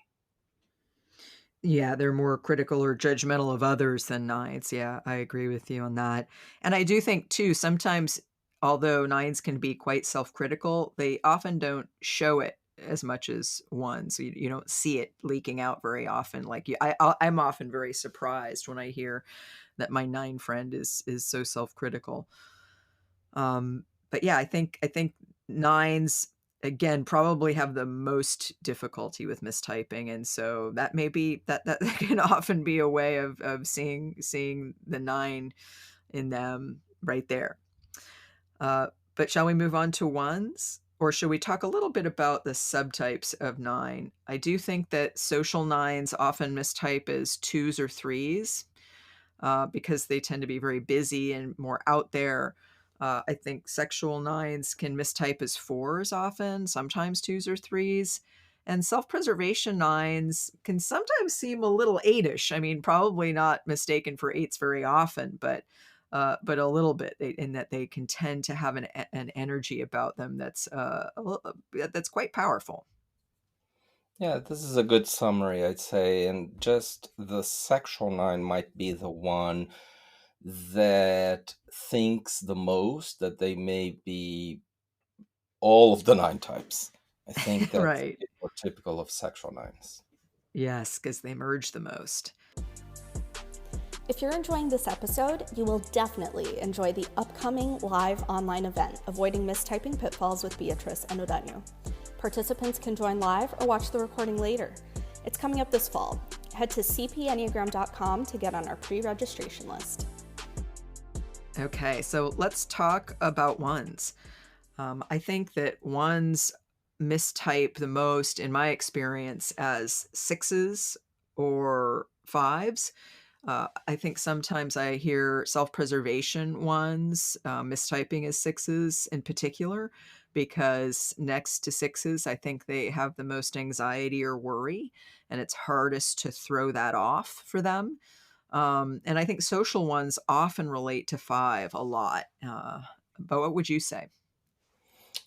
Yeah, they're more critical or judgmental of others than nines. Yeah, I agree with you on that. And I do think too, sometimes, although nines can be quite self-critical, they often don't show it as much as ones. You don't see it leaking out very often. Like I'm often very surprised when I hear that my nine friend is so self-critical. But yeah, I think nines again probably have the most difficulty with mistyping, and so that may be that can often be a way of seeing the nine in them right there. But shall we move on to ones? Or should we talk a little bit about the subtypes of nine? I do think that social nines often mistype as twos or threes, because they tend to be very busy and more out there. I think sexual nines can mistype as fours often, sometimes twos or threes. And self-preservation nines can sometimes seem a little eightish. I mean, probably not mistaken for eights very often, but a little bit, in that they can tend to have an energy about them that's quite powerful. Yeah, this is a good summary, I'd say. And just the sexual nine might be the one that thinks the most that they may be all of the nine types. I think that's a Right. bit more typical of sexual nines. Yes, because they merge the most. If you're enjoying this episode, you will definitely enjoy the upcoming live online event, Avoiding Mistyping Pitfalls with Beatrice and Uranio. Participants can join live or watch the recording later. It's coming up this fall. Head to cpenneagram.com to get on our pre-registration list. Okay, so let's talk about ones. I think that ones mistype the most, in my experience, as sixes or fives. I think sometimes I hear self-preservation ones mistyping as sixes in particular, because next to sixes, I think they have the most anxiety or worry, and it's hardest to throw that off for them. And I think social ones often relate to five a lot. But what would you say?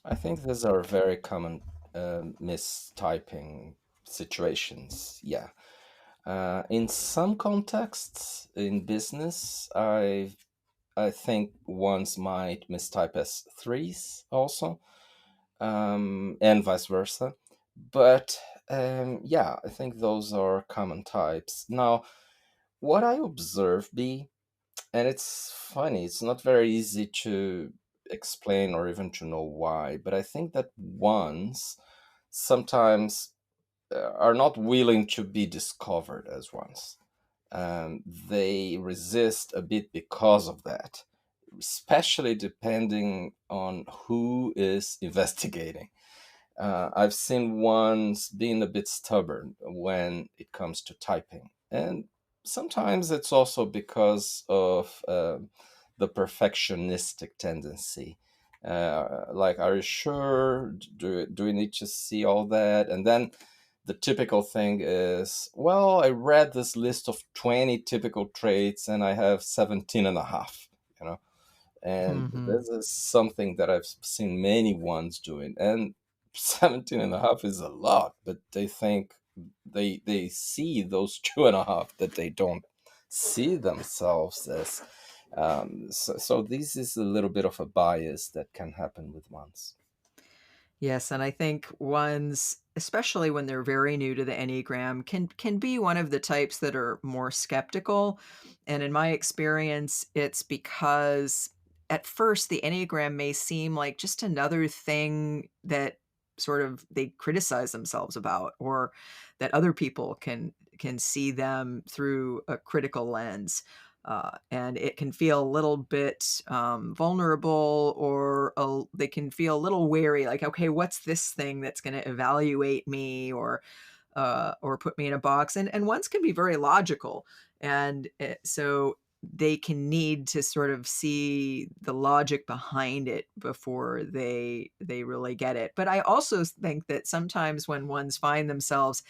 I think these are very common mistyping situations. Yeah. In some contexts, in business, I think ones might mistype as threes also, and vice versa. But yeah, I think those are common types. Now, what I observe, B, and it's funny, it's not very easy to explain or even to know why, but I think that ones sometimes are not willing to be discovered as ones. They resist a bit because of that, especially depending on who is investigating. I've seen ones being a bit stubborn when it comes to typing. And sometimes it's also because of the perfectionistic tendency. Like, are you sure? Do we need to see all that? And then the typical thing is, well, I read this list of 20 typical traits and I have 17 and a half, you know? And Hmm. this is something that I've seen many ones doing. And 17 and a half is a lot, but they think they see those two and a half that they don't see themselves as. So this is a little bit of a bias that can happen with ones. Yes, and I think ones, especially when they're very new to the Enneagram, can be one of the types that are more skeptical. And in my experience, it's because at first the Enneagram may seem like just another thing that sort of they criticize themselves about, or that other people can see them through a critical lens. And it can feel a little bit vulnerable, or they can feel a little wary, like, okay, what's this thing that's going to evaluate me, or put me in a box? And ones can be very logical, and so they can need to sort of see the logic behind it before they really get it. But I also think that sometimes when ones find themselves,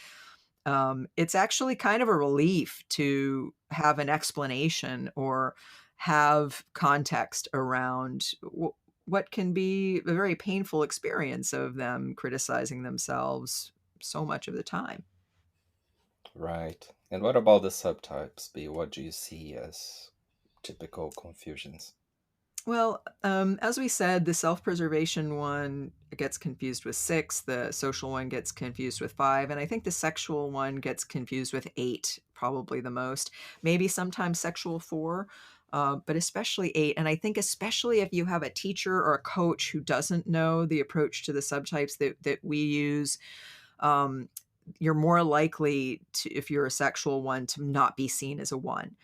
it's actually kind of a relief to have an explanation or have context around what can be a very painful experience of them criticizing themselves so much of the time. Right. And what about the subtypes, B? What do you see as typical confusions? Well, as we said, the self-preservation one gets confused with six, the social one gets confused with five, and I think the sexual one gets confused with eight, probably the most. Maybe sometimes sexual four, but especially eight. And I think especially if you have a teacher or a coach who doesn't know the approach to the subtypes that we use, um, you're more likely to, if you're a sexual one, to not be seen as a one.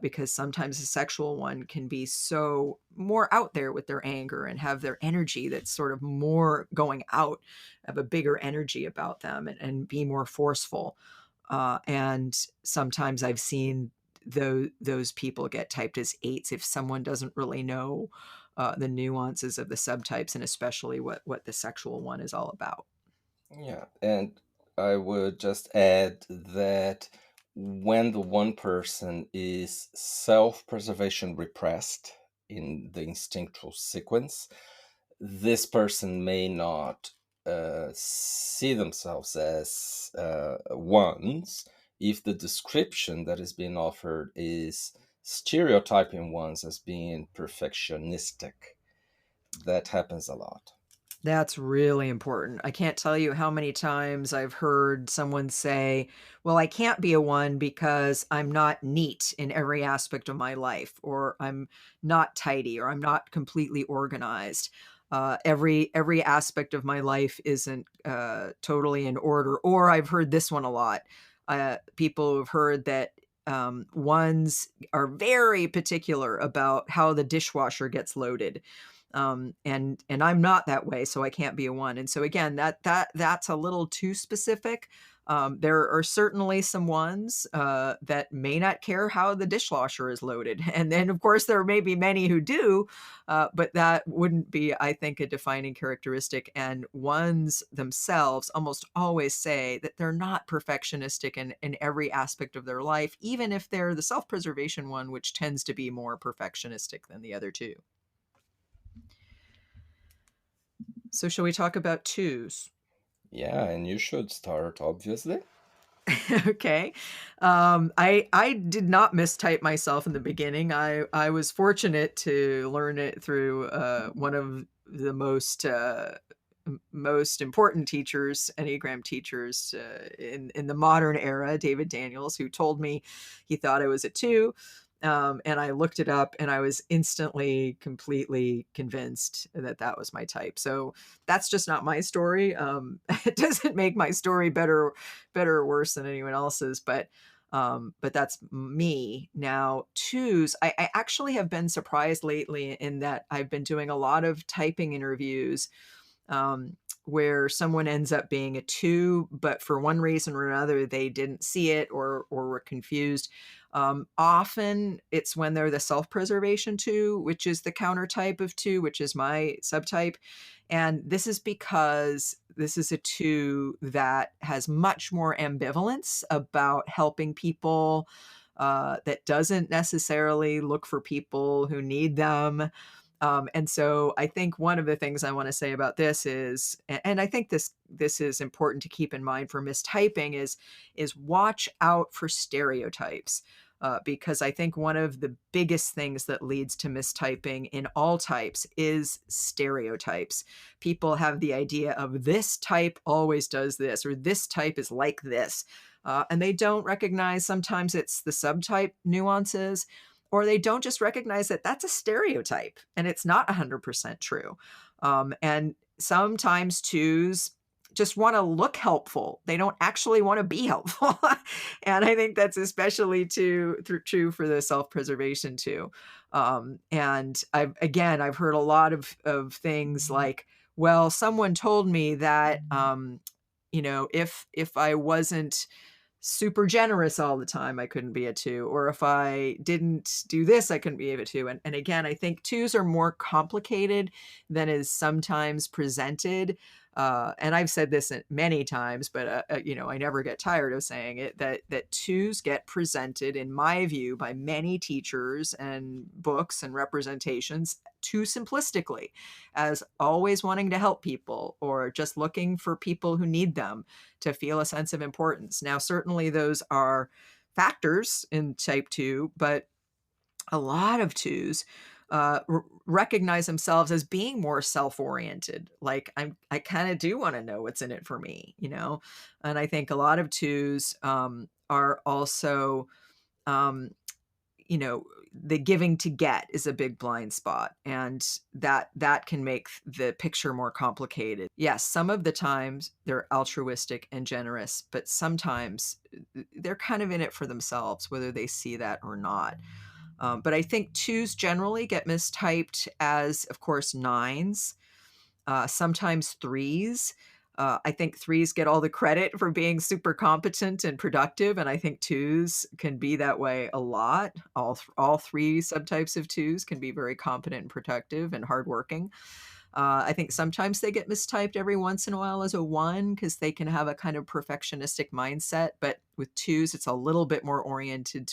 Because sometimes a sexual one can be so more out there with their anger and have their energy that's sort of more going out, have a bigger energy about them, and be more forceful. And sometimes I've seen those people get typed as eights if someone doesn't really know the nuances of the subtypes, and especially what the sexual one is all about. Yeah, and I would just add that when the one person is self-preservation repressed in the instinctual sequence, this person may not see themselves as ones if the description that is being offered is stereotyping ones as being perfectionistic. That happens a lot. That's really important. I can't tell you how many times I've heard someone say, well, I can't be a one because I'm not neat in every aspect of my life, or I'm not tidy, or I'm not completely organized. Every aspect of my life isn't totally in order. Or I've heard this one a lot. People have heard that ones are very particular about how the dishwasher gets loaded. And I'm not that way, so I can't be a one. And so again, that's a little too specific. There are certainly some ones that may not care how the dishwasher is loaded, and then of course there may be many who do, but that wouldn't be, I think, a defining characteristic. And ones themselves almost always say that they're not perfectionistic in every aspect of their life, even if they're the self-preservation one, which tends to be more perfectionistic than the other two. So shall we talk about twos? Yeah, and you should start, obviously. Okay. I did not mistype myself in the beginning. I was fortunate to learn it through one of the most important teachers, Enneagram teachers in the modern era, David Daniels, who told me he thought I was a two. And I looked it up and I was instantly completely convinced that that was my type. So that's just not my story. It doesn't make my story better or worse than anyone else's, but that's me. Now, twos, I actually have been surprised lately in that I've been doing a lot of typing interviews where someone ends up being a two, but for one reason or another, they didn't see it or were confused. Often it's when they're the self-preservation two, which is the counter type of two, which is my subtype. And this is because this is a two that has much more ambivalence about helping people, that doesn't necessarily look for people who need them. And so I think one of the things I want to say about this is, and I think this is important to keep in mind for mistyping, is watch out for stereotypes. Because I think one of the biggest things that leads to mistyping in all types is stereotypes. People have the idea of this type always does this, or this type is like this. And they don't recognize sometimes it's the subtype nuances, or they don't just recognize that that's a stereotype and it's not 100% true. And sometimes twos just want to look helpful. They don't actually want to be helpful. And I think that's especially true for the self-preservation too. And I've heard a lot of things like, well, someone told me that, if I wasn't super generous all the time, I couldn't be a two. Or if I didn't do this, I couldn't be a two. And again, I think twos are more complicated than is sometimes presented. And I've said this many times, but I never get tired of saying it, that twos get presented, in my view, by many teachers and books and representations too simplistically, as always wanting to help people or just looking for people who need them to feel a sense of importance. Now, certainly those are factors in type two, but a lot of twos recognize themselves as being more self-oriented. Like I kind of do want to know what's in it for me, And I think a lot of twos are also, um, the giving to get is a big blind spot, and that can make the picture more complicated. Yes, some of the times they're altruistic and generous, but sometimes they're kind of in it for themselves, whether they see that or not. But I think twos generally get mistyped as, of course, nines, sometimes threes. I think threes get all the credit for being super competent and productive, and I think twos can be that way a lot. All three subtypes of twos can be very competent and productive and hardworking. I think sometimes they get mistyped every once in a while as a one because they can have a kind of perfectionistic mindset. But with twos, it's a little bit more oriented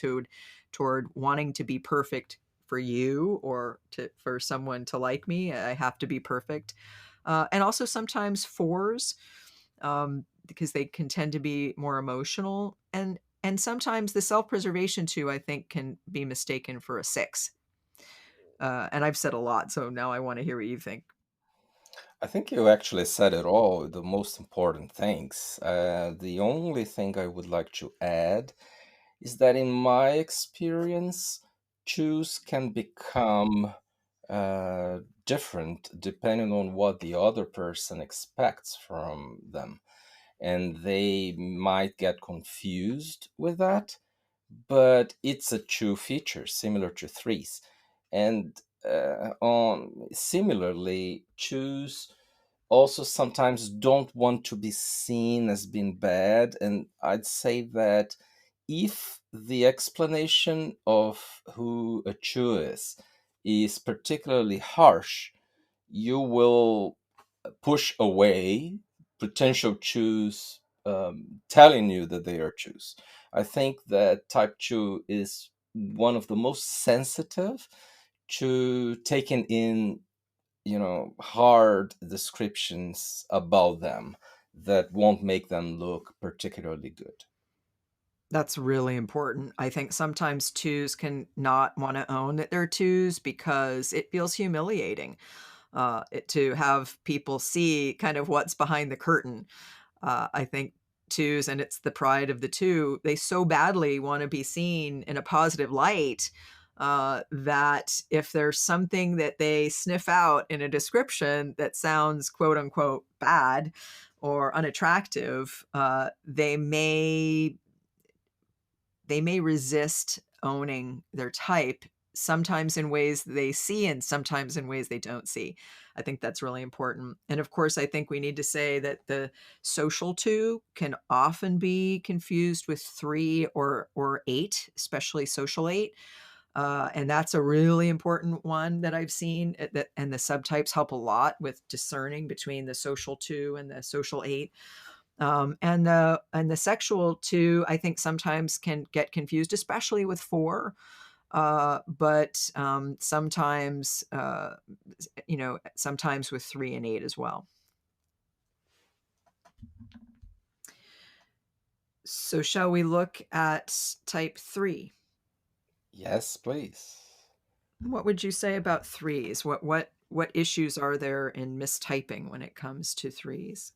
toward wanting to be perfect for you or for someone to like me. I have to be perfect. And also sometimes fours, because they can tend to be more emotional. And sometimes the self-preservation too, I think, can be mistaken for a six. And I've said a lot, so now I want to hear what you think. I think you actually said it all, the most important things. The only thing I would like to add is that in my experience, twos can become different depending on what the other person expects from them. and they might get confused with that, but it's a two feature similar to threes. And on similarly, twos also sometimes don't want to be seen as being bad. And I'd say that if the explanation of who a two is particularly harsh, you will push away potential twos telling you that they are twos. I think that type 2 is one of the most sensitive to taking in, hard descriptions about them that won't make them look particularly good. That's really important. I think sometimes twos can not want to own that they're twos because it feels humiliating to have people see kind of what's behind the curtain. I think twos, and it's the pride of the two, they so badly want to be seen in a positive light that if there's something that they sniff out in a description that sounds quote unquote bad or unattractive, they may resist owning their type, sometimes in ways they see and sometimes in ways they don't see. I think that's really important. And of course, I think we need to say that the social two can often be confused with three or eight, especially social eight. And that's a really important one that I've seen. And the subtypes help a lot with discerning between the social two and the social eight. And the sexual two, I think sometimes can get confused, especially with four. But sometimes, sometimes with three and eight as well. So shall we look at type 3? Yes, please. What would you say about threes? What issues are there in mistyping when it comes to threes?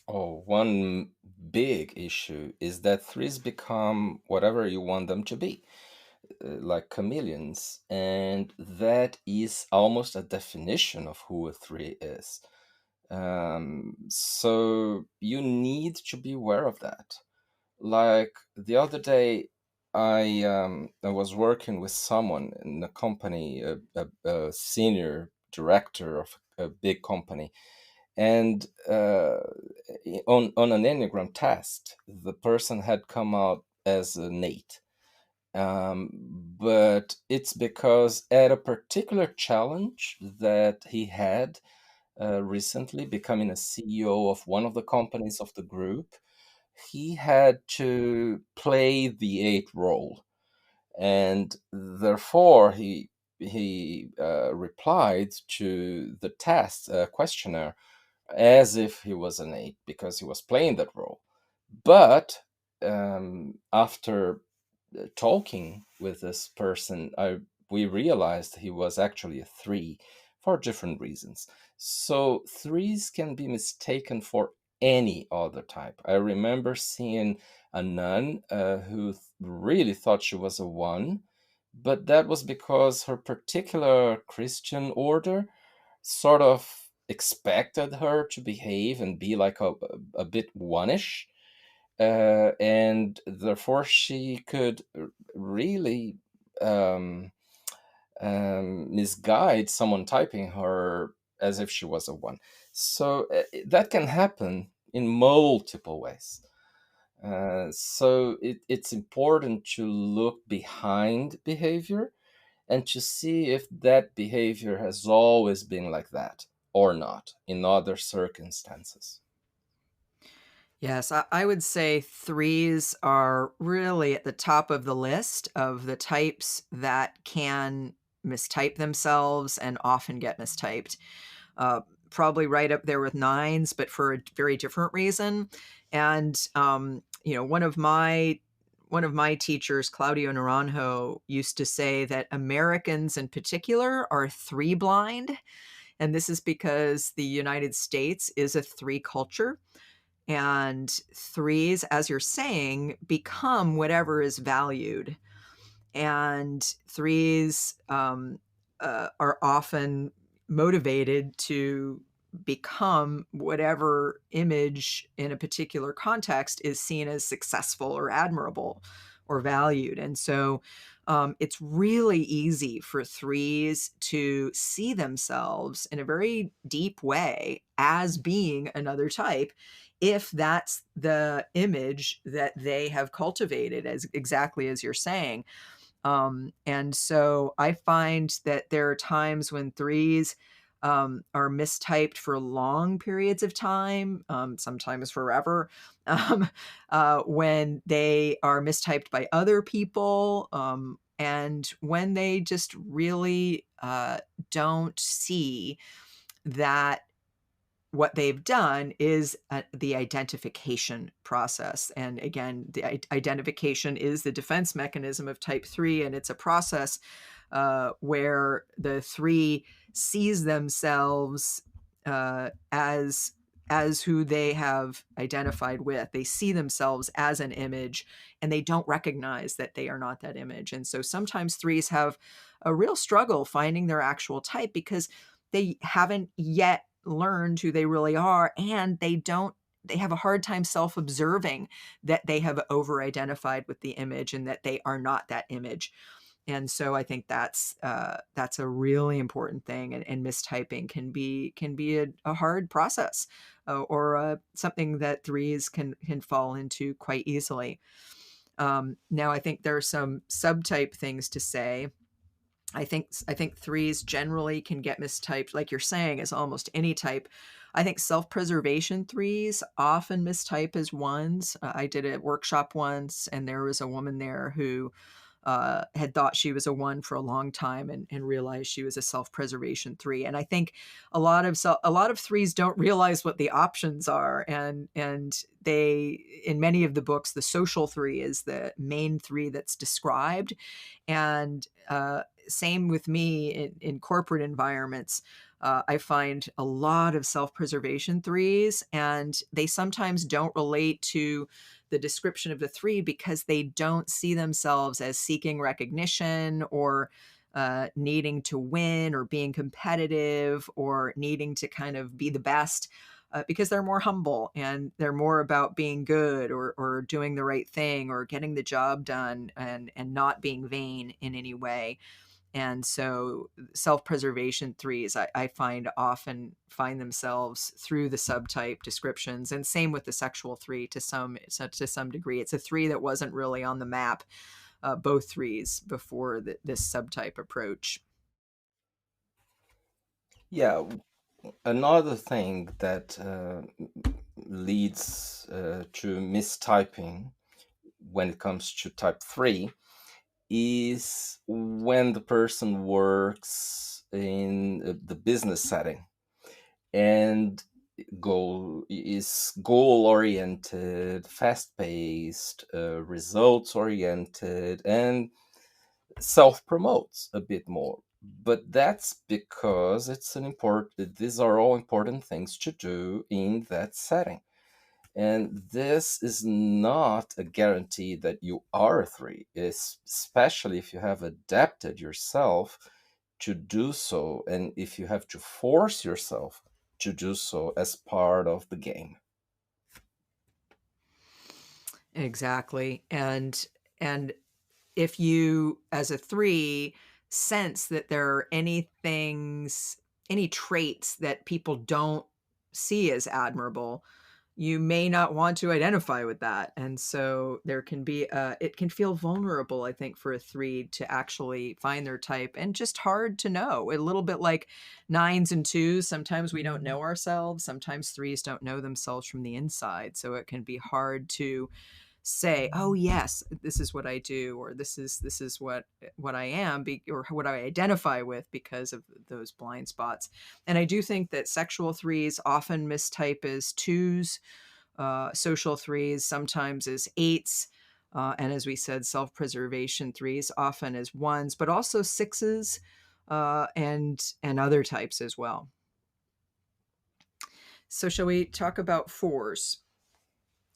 Oh, one big issue is that threes become whatever you want them to be, like chameleons, and that is almost a definition of who a three is. So you need to be aware of that. Like the other day, I was working with someone in a company, a senior director of a big company, and on an Enneagram test, the person had come out as an 8. But it's because at a particular challenge that he had recently, becoming a CEO of one of the companies of the group, he had to play the 8 role, and therefore he replied to the test questionnaire as if he was an 8 because he was playing that role. But after talking with this person, we realized he was actually a 3 for different reasons. So threes can be mistaken for any other type. I remember seeing a nun who really thought she was a 1, but that was because her particular Christian order sort of expected her to behave and be like a bit one-ish, and therefore she could really misguide someone typing her as if she was a 1. So that can happen in multiple ways. So it's important to look behind behavior and to see if that behavior has always been like that or not in other circumstances. Yes, I would say threes are really at the top of the list of the types that can mistype themselves and often get mistyped. Probably right up there with nines, but for a very different reason. And one of my teachers, Claudio Naranjo, used to say that Americans in particular are three blind. And this is because the United States is a three culture. And threes, as you're saying, become whatever is valued. And threes are often motivated to become whatever image in a particular context is seen as successful or admirable or valued. And so it's really easy for threes to see themselves in a very deep way as being another type if that's the image that they have cultivated, as exactly as you're saying. And so I find that there are times when threes are mistyped for long periods of time, sometimes forever, um, when they are mistyped by other people, and when they just really don't see that what they've done is the identification process. And again, the identification is the defense mechanism of type 3, and it's a process where the 3 sees themselves as who they have identified with. They see themselves as an image, and they don't recognize that they are not that image. And so sometimes 3s have a real struggle finding their actual type because they haven't yet learned who they really are, and they have a hard time self-observing that they have over-identified with the image and that they are not that image. And so I think that's a really important thing, and mistyping can be a hard process, or something that threes can fall into quite easily. Now I think there are some subtype things to say. I think threes generally can get mistyped, like you're saying, as almost any type. I think self-preservation threes often mistype as ones. I did a workshop once, and there was a woman there who had thought she was a one for a long time, and realized she was a self-preservation 3. And I think a lot of threes don't realize what the options are, and they, in many of the books, the social 3 is the main 3 that's described. And same with me in corporate environments. I find a lot of self-preservation 3s, and they sometimes don't relate to the description of the 3 because they don't see themselves as seeking recognition, or needing to win, or being competitive, or needing to kind of be the best, because they're more humble and they're more about being good, or doing the right thing, or getting the job done, and not being vain in any way. And so self-preservation 3s, I find, often find themselves through the subtype descriptions, and same with the sexual 3 to some degree. It's a 3 that wasn't really on the map, both 3s, before this subtype approach. Yeah, another thing that leads to mistyping when it comes to type 3 is when the person works in the business setting and is goal oriented, fast paced, results oriented, and self promotes a bit more. But that's because these are all important things to do in that setting. And this is not a guarantee that you are a 3, especially if you have adapted yourself to do so, and if you have to force yourself to do so as part of the game. Exactly. And if you, as a 3, sense that there are any traits that people don't see as admirable, you may not want to identify with that. And so there can be it can feel vulnerable, I think, for a 3 to actually find their type, and just hard to know. A little bit like 9s and 2s. Sometimes we don't know ourselves. Sometimes 3s don't know themselves from the inside. So it can be hard to say, oh yes, this is what I do, or this is what I am, or what I identify with, because of those blind spots. And I do think that sexual 3s often mistype as 2s, social 3s sometimes as 8s, and as we said, self-preservation 3s often as 1s, but also 6s, and other types as well. So shall we talk about 4s?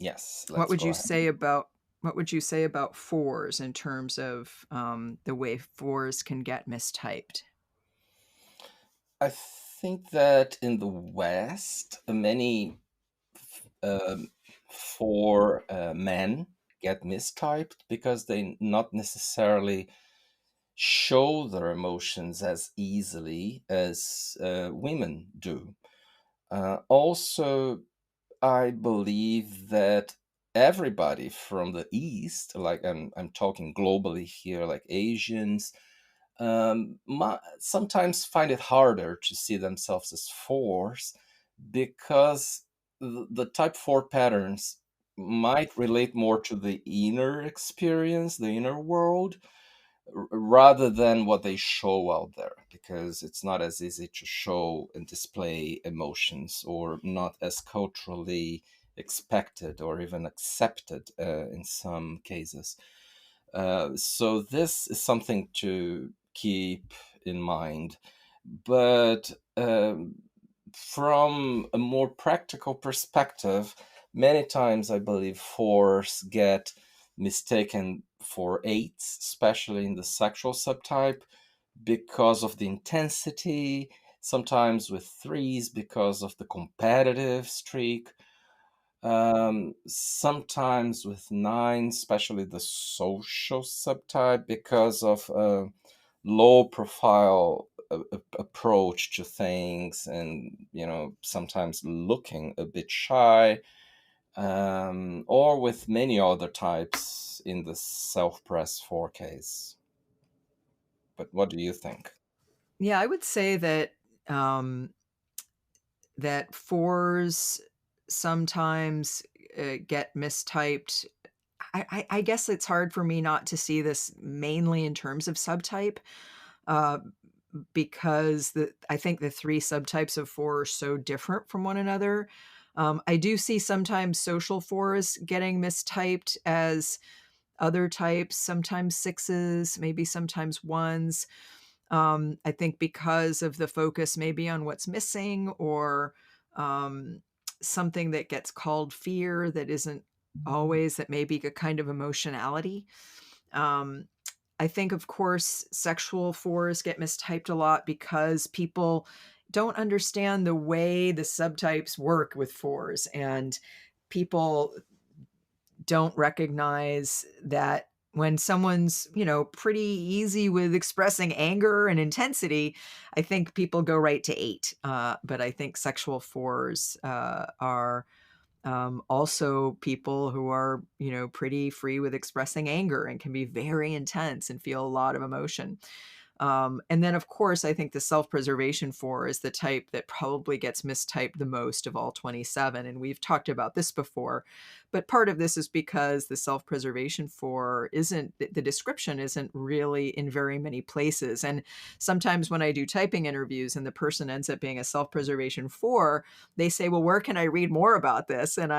Yes, What let's would go you ahead. say about 4s in terms of the way 4s can get mistyped? I think that in the West, many um, for men get mistyped because they not necessarily show their emotions as easily as women do. Also, I believe that everybody from the East, like I'm talking globally here, like Asians, sometimes find it harder to see themselves as fours because the type 4 patterns might relate more to the inner experience, the inner world, rather than what they show out there, because it's not as easy to show and display emotions, or not as culturally expected or even accepted in some cases. So this is something to keep in mind. But from a more practical perspective, many times I believe fours get mistaken for eights, especially in the sexual subtype, because of the intensity, sometimes with threes because of the competitive streak, sometimes with nine, especially the social subtype, because of low profile approach to things, and sometimes looking a bit shy, or with many other types in the self-press 4 case. But what do you think? Yeah, I would say that that fours sometimes get mistyped. I guess it's hard for me not to see this mainly in terms of subtype, uh, because I think the three subtypes of four are so different from one another. I do see sometimes social fours getting mistyped as other types, sometimes sixes, maybe sometimes ones. I think because of the focus maybe on what's missing, or um, something that gets called fear that isn't always, that may be a kind of emotionality. Um, I think, of course, sexual fours get mistyped a lot because people don't understand the way the subtypes work with fours, and people don't recognize that when someone's, pretty easy with expressing anger and intensity, I think people go right to eight. But I think sexual fours are also people who are, pretty free with expressing anger and can be very intense and feel a lot of emotion. And then, of course, I think the self-preservation 4 is the type that probably gets mistyped the most of all 27. And we've talked about this before, but part of this is because the self-preservation 4 isn't, the description isn't really in very many places. And sometimes when I do typing interviews and the person ends up being a self-preservation 4, they say, well, where can I read more about this? And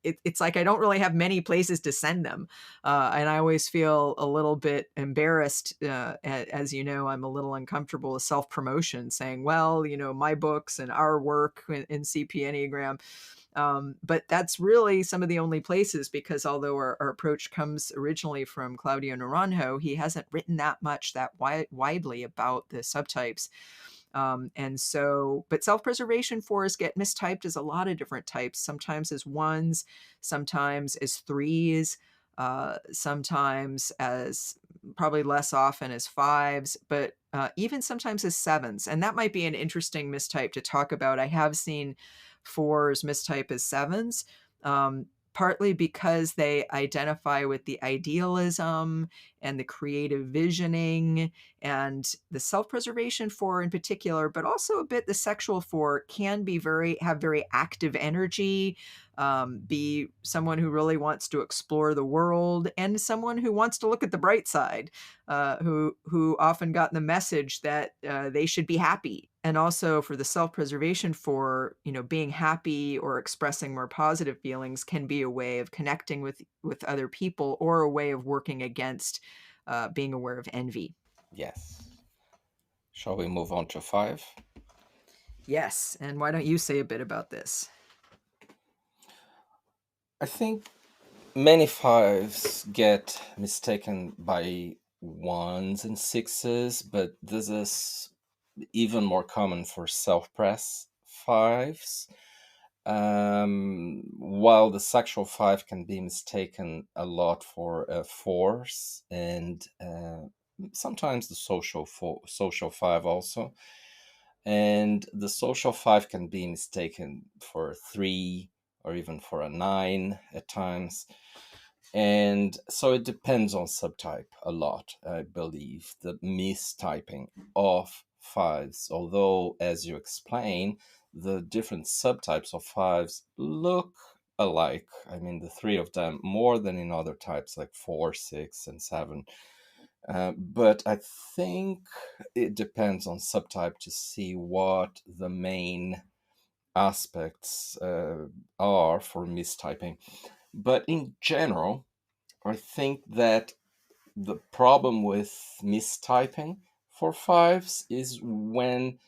it's like I don't really have many places to send them. And I always feel a little bit embarrassed. As you know, I'm a little uncomfortable with self-promotion, saying, well, my books and our work in CP Enneagram. But that's really some of the only places, because although our approach comes originally from Claudio Naranjo, he hasn't written that much that widely about the subtypes. And so, but self-preservation 4s get mistyped as a lot of different types, sometimes as ones, sometimes as threes, sometimes as, probably less often, as fives, but even sometimes as sevens. And that might be an interesting mistype to talk about. I have seen fours mistype as sevens. Partly because they identify with the idealism and the creative visioning, and the self-preservation 4 in particular, but also a bit the sexual 4 can be have very active energy, be someone who really wants to explore the world, and someone who wants to look at the bright side, who often got the message that they should be happy. And also for the self-preservation 4, being happy or expressing more positive feelings can be a way of connecting with other people, or a way of working against being aware of envy. Yes. Shall we move on to 5? Yes, and why don't you say a bit about this? I think many 5s get mistaken by 1s and 6s, but this is even more common for self-press fives. While the sexual five can be mistaken a lot for fours, and sometimes the social five also. And the social five can be mistaken for a three or even for a nine at times. And so it depends on subtype a lot, I believe, the mistyping of fives. Although, as you explain, the different subtypes of fives look alike. I mean, the three of them more than in other types like 4, 6, and 7. But I think it depends on subtype to see what the main aspects are for mistyping. But in general, I think that the problem with mistyping for fives is when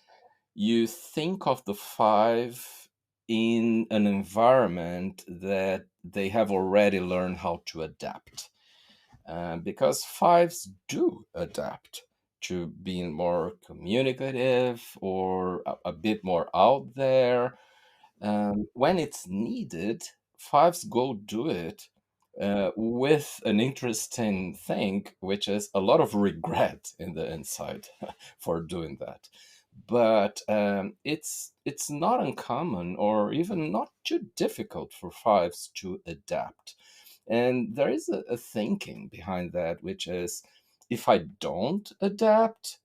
you think of the five in an environment that they have already learned how to adapt. Because fives do adapt to being more communicative or a bit more out there. When it's needed, fives go do it with an interesting thing, which is a lot of regret in the inside for doing that. But it's not uncommon or even not too difficult for fives to adapt. And there is a thinking behind that, which is if I don't adapt,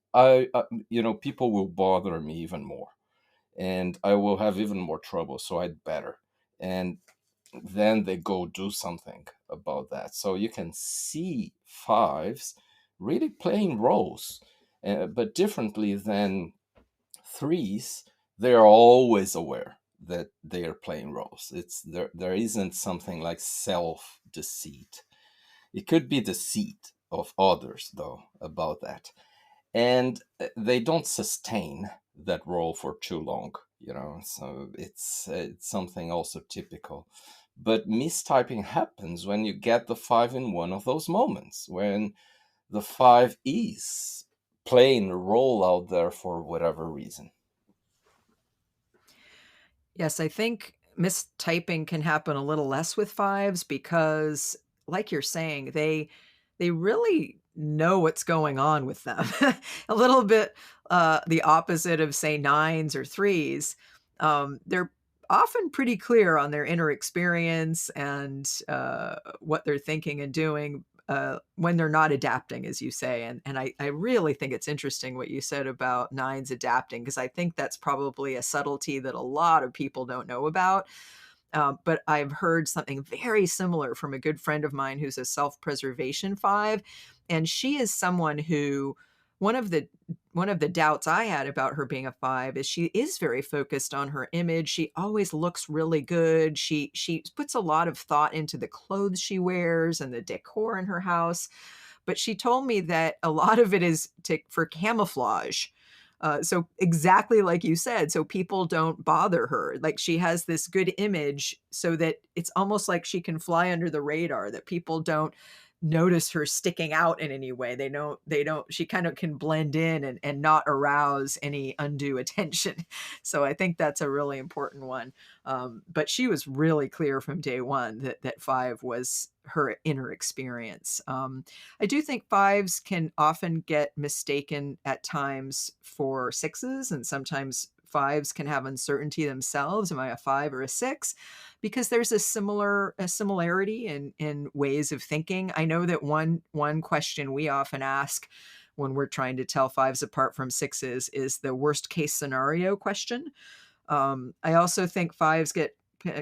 people will bother me even more and I will have even more trouble. So I'd better. And then they go do something about that. So you can see fives really playing roles, but differently than threes. They are always aware that they are playing roles. There isn't something like self deceit. It could be deceit of others though about that, and they don't sustain that role for too long, so it's something also typical. But mistyping happens when you get the five in one of those moments when the five is playing a role out there for whatever reason. Yes, I think mistyping can happen a little less with fives because, like you're saying, they really know what's going on with them. A little bit the opposite of, say, nines or threes. They're often pretty clear on their inner experience and what they're thinking and doing when they're not adapting, as you say. And I really think it's interesting what you said about nines adapting, because I think that's probably a subtlety that a lot of people don't know about. But I've heard something very similar from a good friend of mine who's a self-preservation five. And she is someone who, one of the doubts I had about her being a five is she is very focused on her image. She always looks really good. She puts a lot of thought into the clothes she wears and the decor in her house. But she told me that a lot of it is for camouflage. So exactly like you said, so people don't bother her. Like she has this good image so that it's almost like she can fly under the radar, that people don't notice her sticking out in any way. They don't, she kind of can blend in and not arouse any undue attention. So I think that's a really important one. But she was really clear from day one that five was her inner experience. I do think fives can often get mistaken at times for sixes, and sometimes fives can have uncertainty themselves. Am I a five or a six? Because there's a similarity in ways of thinking. I know that one question we often ask when we're trying to tell fives apart from sixes is the worst case scenario question. I also think fives get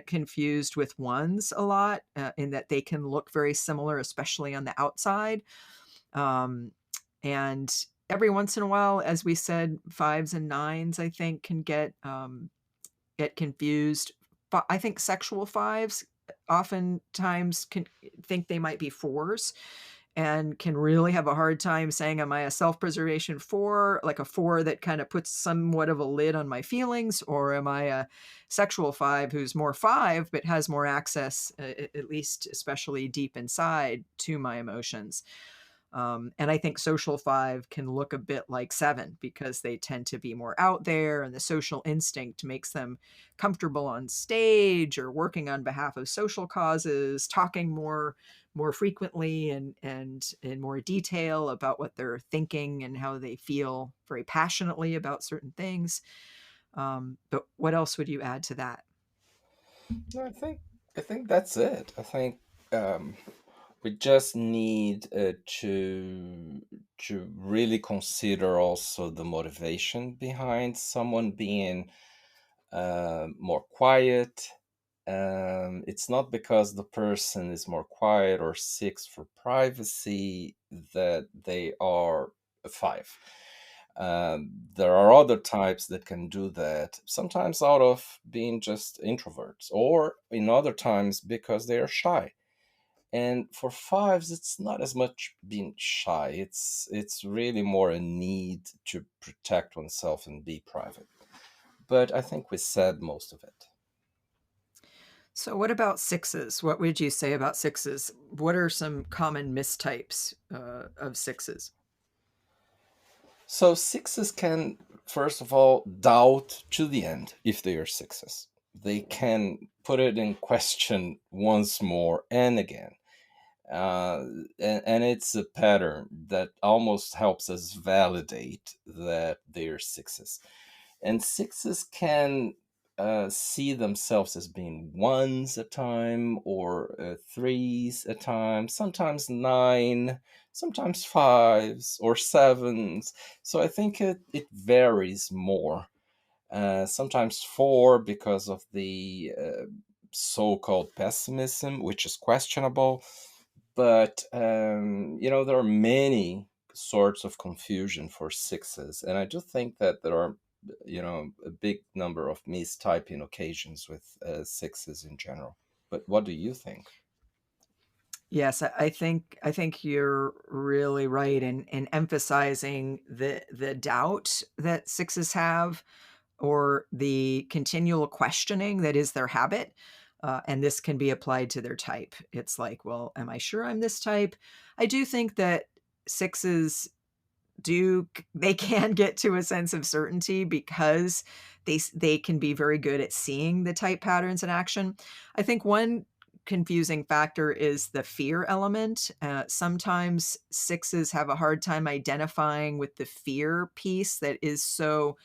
confused with ones a lot, in that they can look very similar, especially on the outside. Um, and every once in a while, as we said, fives and nines, I think, can get confused. But I think sexual fives oftentimes can think they might be fours and can really have a hard time saying, am I a self-preservation four, like a four that kind of puts somewhat of a lid on my feelings, or am I a sexual five who's more five but has more access, at least especially deep inside, to my emotions? And I think social 5 can look a bit like 7 because they tend to be more out there, and the social instinct makes them comfortable on stage or working on behalf of social causes, talking more frequently and in more detail about what they're thinking and how they feel very passionately about certain things. But what else would you add to that? No, I think that's it. I think we just need to really consider also the motivation behind someone being more quiet. It's not because the person is more quiet or seeks for privacy that they are a 5. There are other types that can do that, sometimes out of being just introverts, or in other times because they are shy. And for 5s, it's not as much being shy. It's really more a need to protect oneself and be private. But I think we said most of it. So what about 6s? What would you say about 6s? What are some common mistypes of 6s? So 6s can, first of all, doubt to the end if they are 6s. They can put it in question once more and again. And it's a pattern that almost helps us validate that they're 6s. And 6s can see themselves as being 1s a time, or 3s a time, sometimes 9, sometimes 5s or 7s. So I think it varies more. Sometimes 4 because of the so-called pessimism, which is questionable. But there are many sorts of confusion for 6s, and I do think that there are a big number of mistyping occasions with 6s in general. But what do you think? Yes, I think you're really right in emphasizing the doubt that 6s have, or the continual questioning that is their habit. And this can be applied to their type. It's like, well, am I sure I'm this type? I do think that 6s they can get to a sense of certainty because they can be very good at seeing the type patterns in action. I think one confusing factor is the fear element. Sometimes 6s have a hard time identifying with the fear piece that is so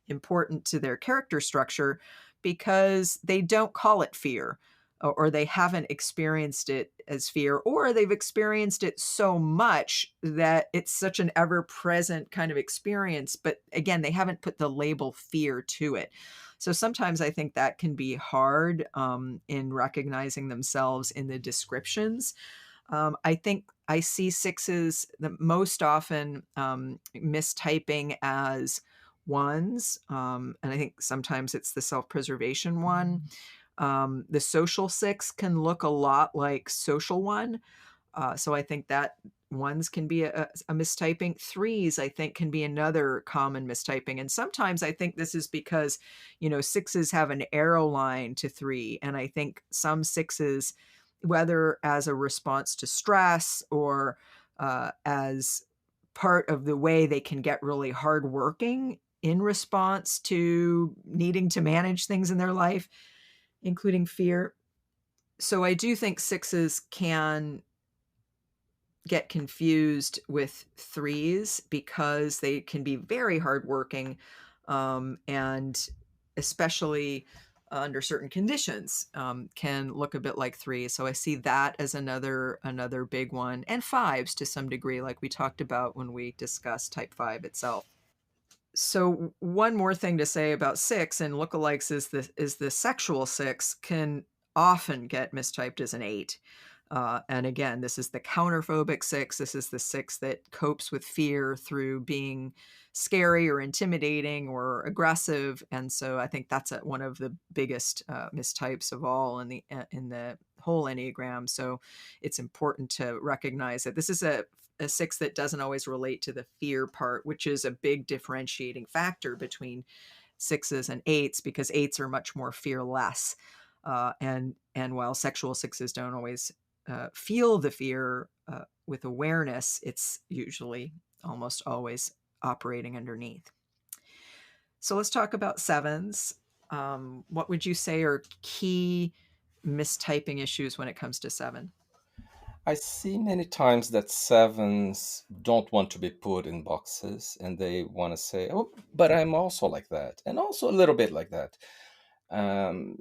important to their character structure because they don't call it fear, or they haven't experienced it as fear, or they've experienced it so much that it's such an ever-present kind of experience, but again, they haven't put the label fear to it. So sometimes I think that can be hard in recognizing themselves in the descriptions. I think I see 6s the most often mistyping as 1s, and I think sometimes it's the self-preservation one. The social 6 can look a lot like social 1. So I think that 1s can be a mistyping. 3s, I think, can be another common mistyping. And sometimes I think this is because, 6s have an arrow line to 3. And I think some 6s, whether as a response to stress or as part of the way they can get really hardworking in response to needing to manage things in their life, including fear. So I do think 6s can get confused with 3s because they can be very hardworking, and especially under certain conditions, can look a bit like 3s. So I see that as another big one, and 5s to some degree, like we talked about when we discussed type 5 itself. So one more thing to say about 6 and lookalikes is the sexual 6 can often get mistyped as an 8. And again, this is the counterphobic 6. This is the 6 that copes with fear through being scary or intimidating or aggressive. And so I think that's one of the biggest mistypes of all in the whole Enneagram. So it's important to recognize that this is a 6 that doesn't always relate to the fear part, which is a big differentiating factor between 6s and 8s, because 8s are much more fearless. And while sexual 6s don't always feel the fear with awareness, it's usually almost always operating underneath. So let's talk about sevens. What would you say are key mistyping issues when it comes to seven? I see many times that sevens don't want to be put in boxes and they want to say, oh, but I'm also like that, and also a little bit like that.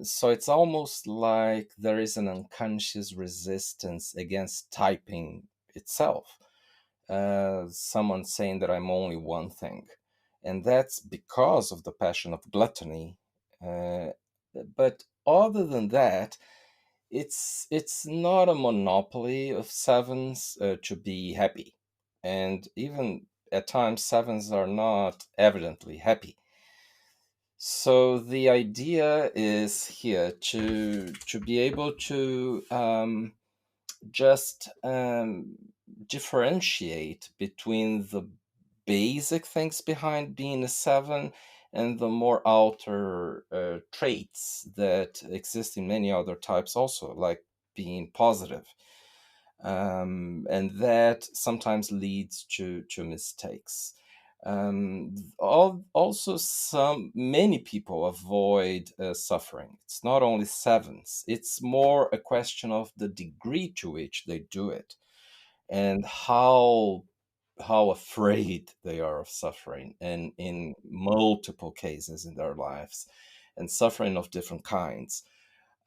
So it's almost like there is an unconscious resistance against typing itself. Someone saying that I'm only one thing. And that's because of the passion of gluttony. But other than that, it's not a monopoly of sevens to be happy. And even at times, sevens are not evidently happy. So the idea is here to be able to just differentiate between the basic things behind being a seven and the more outer traits that exist in many other types also, like being positive. And that sometimes leads to mistakes. Also, many people avoid suffering. It's not only sevens, it's more a question of the degree to which they do it and how afraid they are of suffering, and in multiple cases in their lives, and suffering of different kinds.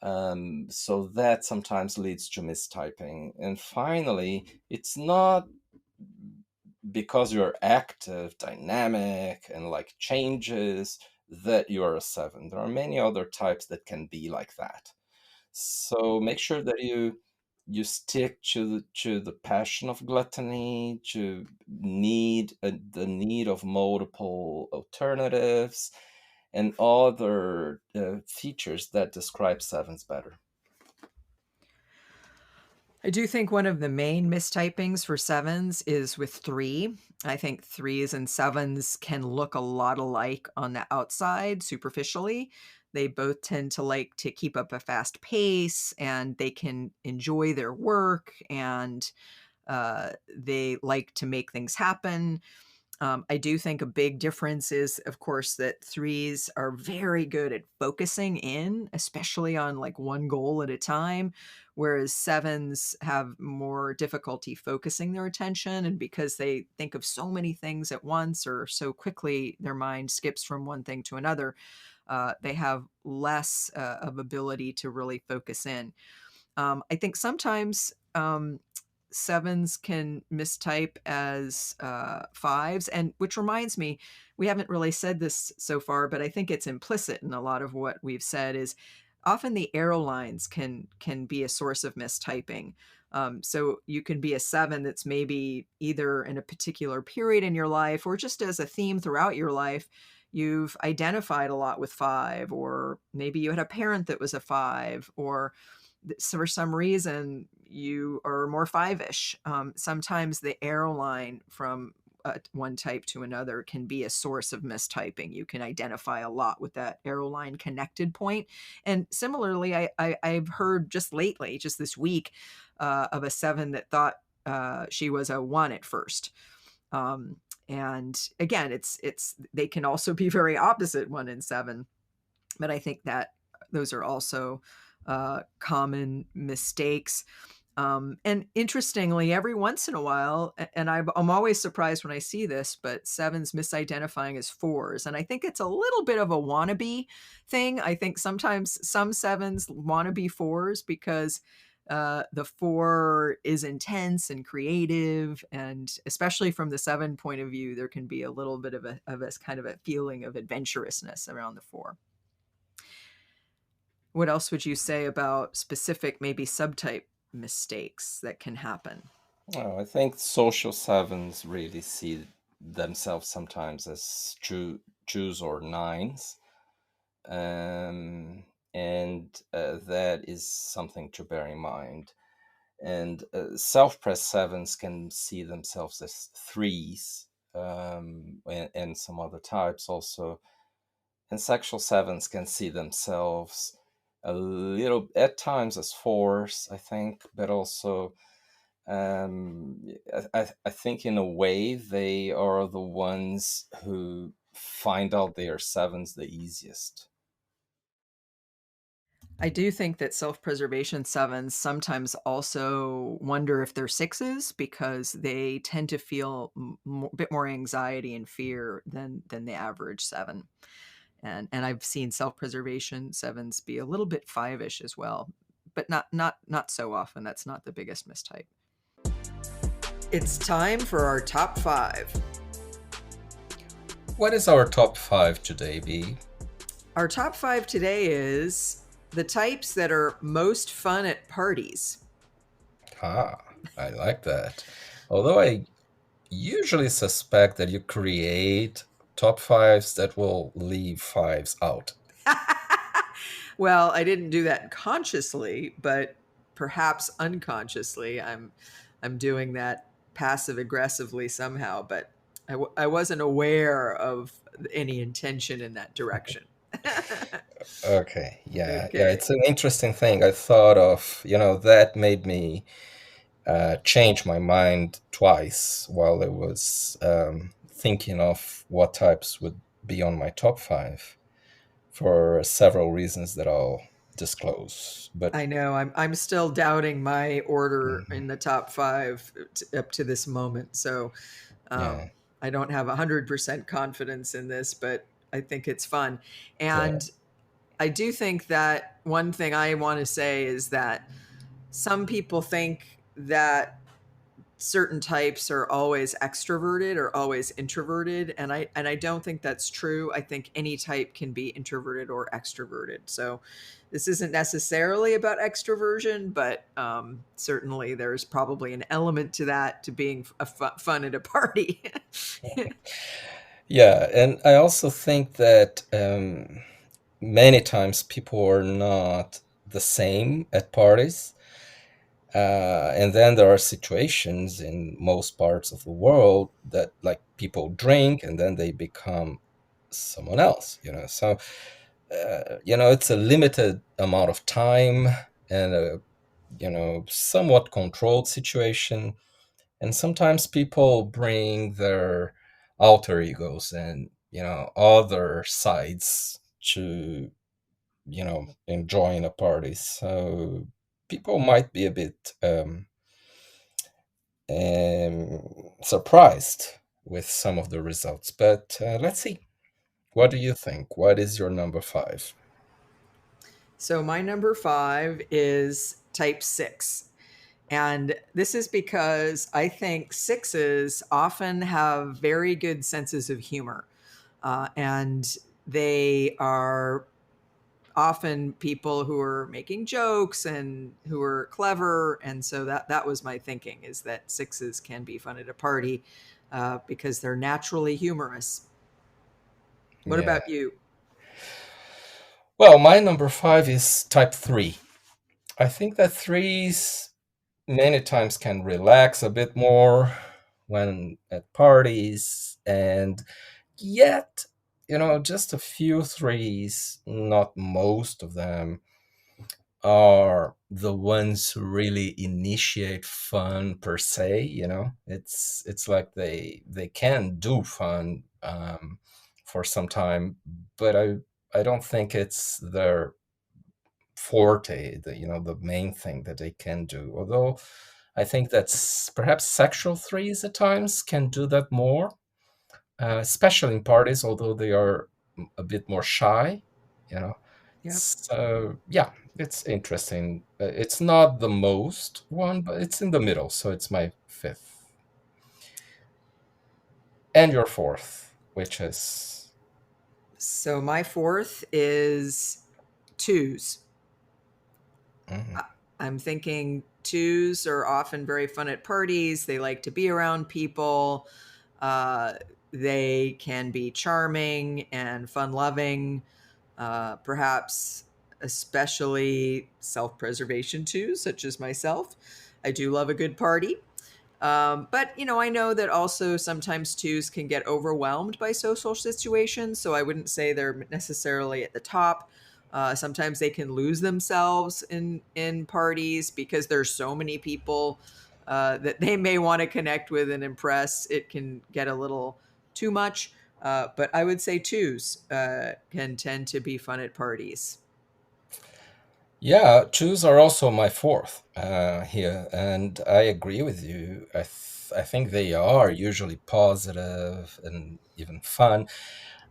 So that sometimes leads to mistyping. And finally, it's not because you're active, dynamic, and like changes that you're a seven. There are many other types that can be like that. So make sure that you stick to the passion of gluttony, to the need of multiple alternatives, and other features that describe sevens better. I do think one of the main mistypings for sevens is with three. I think threes and sevens can look a lot alike on the outside, superficially. They both tend to like to keep up a fast pace, and they can enjoy their work, and they like to make things happen. I do think a big difference is, of course, that threes are very good at focusing in, especially on like one goal at a time, whereas sevens have more difficulty focusing their attention. And because they think of so many things at once or so quickly, their mind skips from one thing to another. They have less of ability to really focus in. I think sometimes sevens can mistype as fives, and which reminds me, we haven't really said this so far, but I think it's implicit in a lot of what we've said, is often the arrow lines can be a source of mistyping. So you can be a seven that's maybe either in a particular period in your life or just as a theme throughout your life. You've identified a lot with five, or maybe you had a parent that was a five, or for some reason you are more five-ish. Sometimes the arrow line from one type to another can be a source of mistyping. You can identify a lot with that arrow line connected point. And similarly, I've heard just lately, just this week, of a seven that thought she was a one at first. And again, it's they can also be very opposite, one and seven. But I think that those are also common mistakes. And interestingly, every once in a while, and I'm always surprised when I see this, but sevens misidentifying as fours. And I think it's a little bit of a wannabe thing. I think sometimes some sevens want to be fours because the four is intense and creative. And especially from the seven point of view, there can be a little bit of a kind of a feeling of adventurousness around the four. What else would you say about specific, maybe subtype mistakes that can happen? Oh, I think social sevens really see themselves sometimes as twos or nines. And that is something to bear in mind. And self-pressed sevens can see themselves as threes, and some other types also. And sexual sevens can see themselves a little at times as fours, I think, but also I think in a way they are the ones who find out they are sevens the easiest. I do think that self-preservation sevens sometimes also wonder if they're sixes because they tend to feel a bit more anxiety and fear than the average seven. And I've seen self-preservation sevens be a little bit five-ish as well, but not so often. That's not the biggest mistype. It's time for our top five. What is our top five today, B? Our top five today is the types that are most fun at parties. Ah, I like that. Although I usually suspect that you create top fives that will leave fives out. Well, I didn't do that consciously, but perhaps unconsciously, I'm doing that passive aggressively somehow. But I wasn't aware of any intention in that direction. Okay, yeah, Okay. it's an interesting thing. I thought of, that made me change my mind twice while I was thinking of what types would be on my top five for several reasons that I'll disclose. But I know I'm still doubting my order mhm, in the top five up to this moment. So yeah, I don't have 100% confidence in this, but I think it's fun. yeah, And I do think that one thing I want to say is that some people think that certain types are always extroverted or always introverted, and I don't think that's true. I think any type can be introverted or extroverted. So this isn't necessarily about extroversion, but certainly there's probably an element to that, to being fun at a party. yeah. And I also think that many times people are not the same at parties. And then there are situations in most parts of the world that, like, people drink and then they become someone else. So, it's a limited amount of time and a, somewhat controlled situation. And sometimes people bring their alter egos and, other sides to, enjoying a party. So people might be a bit surprised with some of the results. But let's see. What do you think? What is your number five? So my number five is type six. And this is because I think sixes often have very good senses of humor. And they are often people who are making jokes and who are clever. And so that was my thinking, is that sixes can be fun at a party because they're naturally humorous. What Yeah. about you? Well, my number five is type three. I think that threes many times can relax a bit more when at parties, and yet, just a few threes, not most of them, are the ones who really initiate fun per se. It's like they can do fun for some time, but I don't think it's their forte, the main thing that they can do. Although I think that's perhaps sexual threes at times can do that more, especially in parties, although they are a bit more shy, you know. Yep. So yeah, it's interesting. It's not the most one, but it's in the middle, so it's my fifth. And your fourth, which is So my fourth is twos. mhm, I'm thinking twos are often very fun at parties. They like to be around people. Uh, they can be charming and fun loving, perhaps especially self preservation twos, such as myself. I do love a good party. But, I know that also sometimes twos can get overwhelmed by social situations. So I wouldn't say they're necessarily at the top. Sometimes they can lose themselves in parties because there's so many people that they may want to connect with and impress. It can get a little too much. But I would say twos can tend to be fun at parties. Yeah, twos are also my fourth here, and I agree with you. I think they are usually positive and even fun.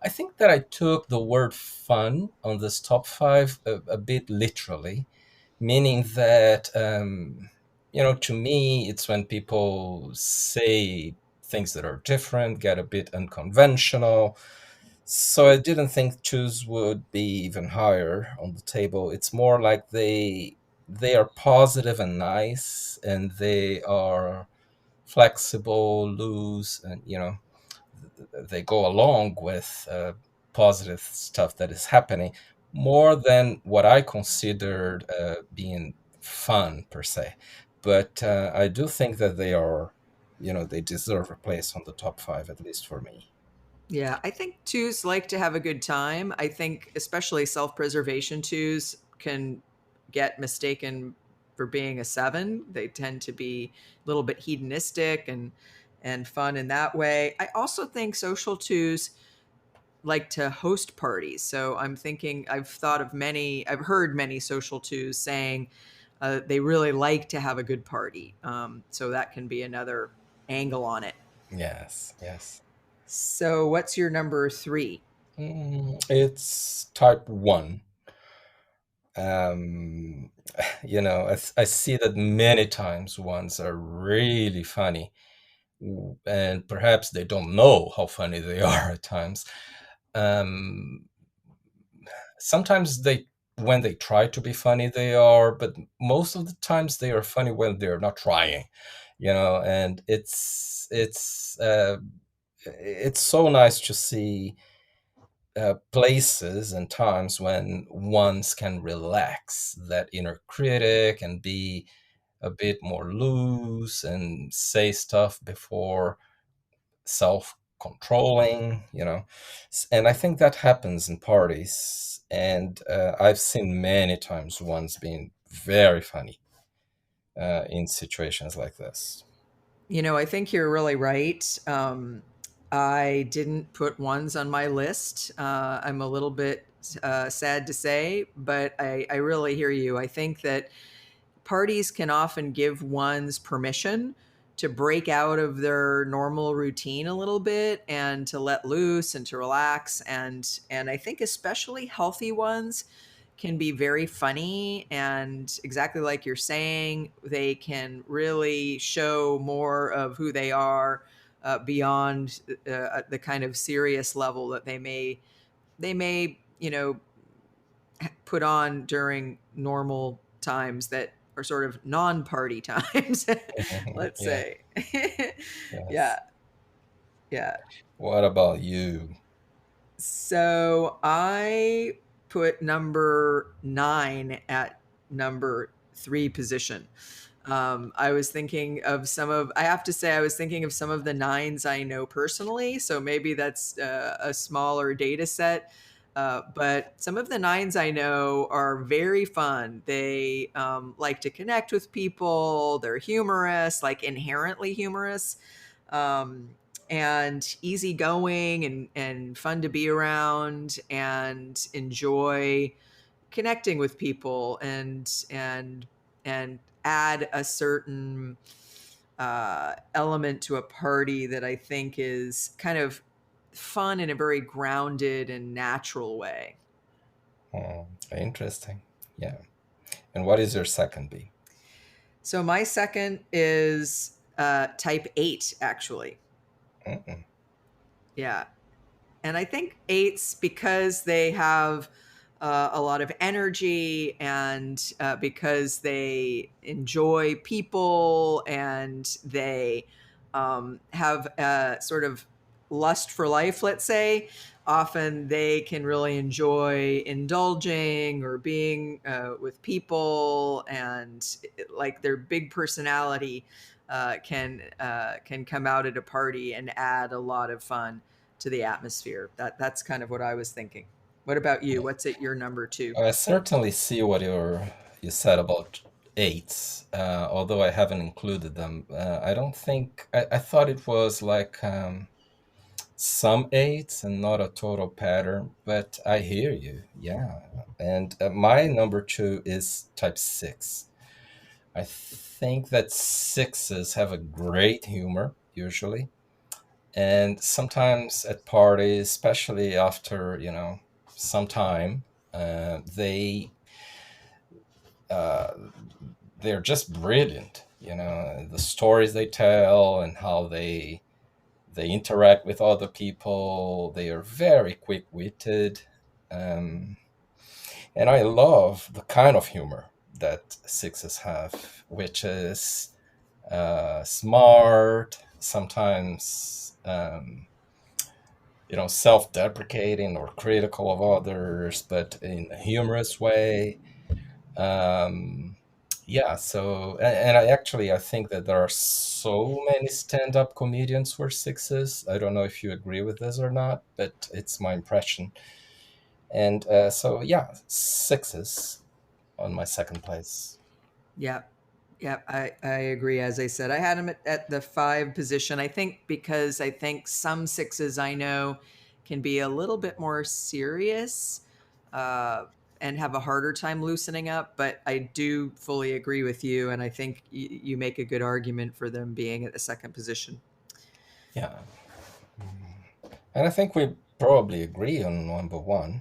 I think that I took the word fun on this top five a bit literally, meaning that, to me, it's when people say things that are different, get a bit unconventional. So I didn't think choose would be even higher on the table. It's more like they are positive and nice, and they are flexible, loose, and they go along with positive stuff that is happening more than what I considered being fun per se. But I do think that they are, they deserve a place on the top five, at least for me. Yeah, I think twos like to have a good time. I think especially self-preservation twos can get mistaken for being a seven. They tend to be a little bit hedonistic and fun in that way. I also think social twos like to host parties. So I've heard many social twos saying they really like to have a good party. So that can be another angle on it. Yes, yes. So what's your number three? It's type one. Um, I see that many times ones are really funny, and perhaps they don't know how funny they are at times. Um, Sometimes when they try to be funny, they are, but most of the times they are funny when they're not trying, and it's so nice to see places and times when ones can relax that inner critic and be a bit more loose and say stuff before self-controlling, and I think that happens in parties, and I've seen many times ones being very funny in situations like this. I think you're really right. I didn't put ones on my list. I'm a little bit sad to say, but I really hear you. I think that parties can often give ones permission to break out of their normal routine a little bit and to let loose and to relax. And I think especially healthy ones can be very funny, and exactly like you're saying, they can really show more of who they are beyond the kind of serious level that they may put on during normal times that are sort of non-party times. Let's Yeah, say. yes. Yeah, yeah. What about you? So I put number nine at number three position. I was thinking of I have to say, I was thinking of some of the nines I know personally. So maybe that's a smaller data set. But some of the nines I know are very fun. They like to connect with people. They're humorous, like inherently humorous. Um, and easygoing and fun to be around and enjoy connecting with people and add a certain element to a party that I think is kind of fun in a very grounded and natural way. Interesting. Yeah. And what is your second B? So my second is type 8, actually. Mm-mm. Yeah. And I think eights, because they have a lot of energy and because they enjoy people and they have a sort of lust for life, let's say, often they can really enjoy indulging or being with people, and like their big personality can come out at a party and add a lot of fun to the atmosphere. That's kind of what I was thinking. What about you? What's at your number 2? I certainly see what you said about eights, although I haven't included them. I don't think I thought it was like some eights and not a total pattern, but I hear you. Yeah. And my number 2 is type 6. I think that sixes have a great humor, usually. And sometimes at parties, especially after, some time, they uh, they're just brilliant. The stories they tell and how they interact with other people. They are very quick-witted, um, and I love the kind of humor that sixes have, which is smart, sometimes self-deprecating or critical of others, but in a humorous way. Um, yeah, so and I think that there are so many stand-up comedians who are sixes. I don't know if you agree with this or not, but it's my impression. And so yeah, sixes on my second place. Yeah. Yeah, I agree. As I said, I had him at the 5 position. I think because I think some sixes I know can be a little bit more serious uh, and have a harder time loosening up. But I do fully agree with you. And I think you make a good argument for them being at the second position. Yeah. And I think we probably agree on number 1.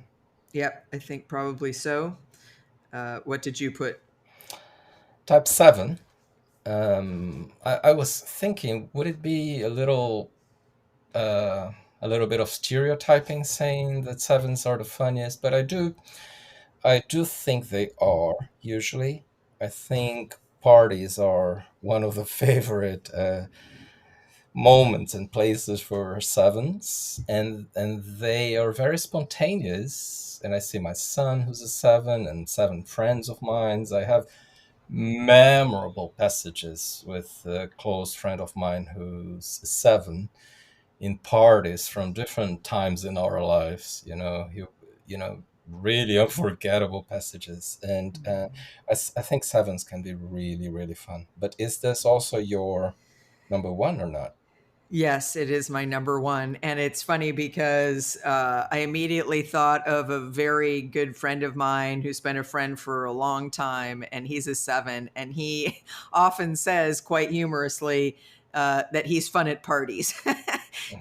Yep, I think probably so. What did you put? Type 7. I was thinking, would it be a little bit of stereotyping saying that sevens are the funniest? But I do think they are usually. I think parties are one of the favorite moments and places for sevens, and they are very spontaneous. And I see my son, who's a 7, and 7 friends of mine. I have memorable passages with a close friend of mine who's a 7 in parties from different times in our lives. Really unforgettable passages. And I think sevens can be really, really fun. But is this also your number 1 or not? Yes, it is my number 1. And it's funny because I immediately thought of a very good friend of mine who's been a friend for a long time, and he's a 7. And he often says, quite humorously, that he's fun at parties.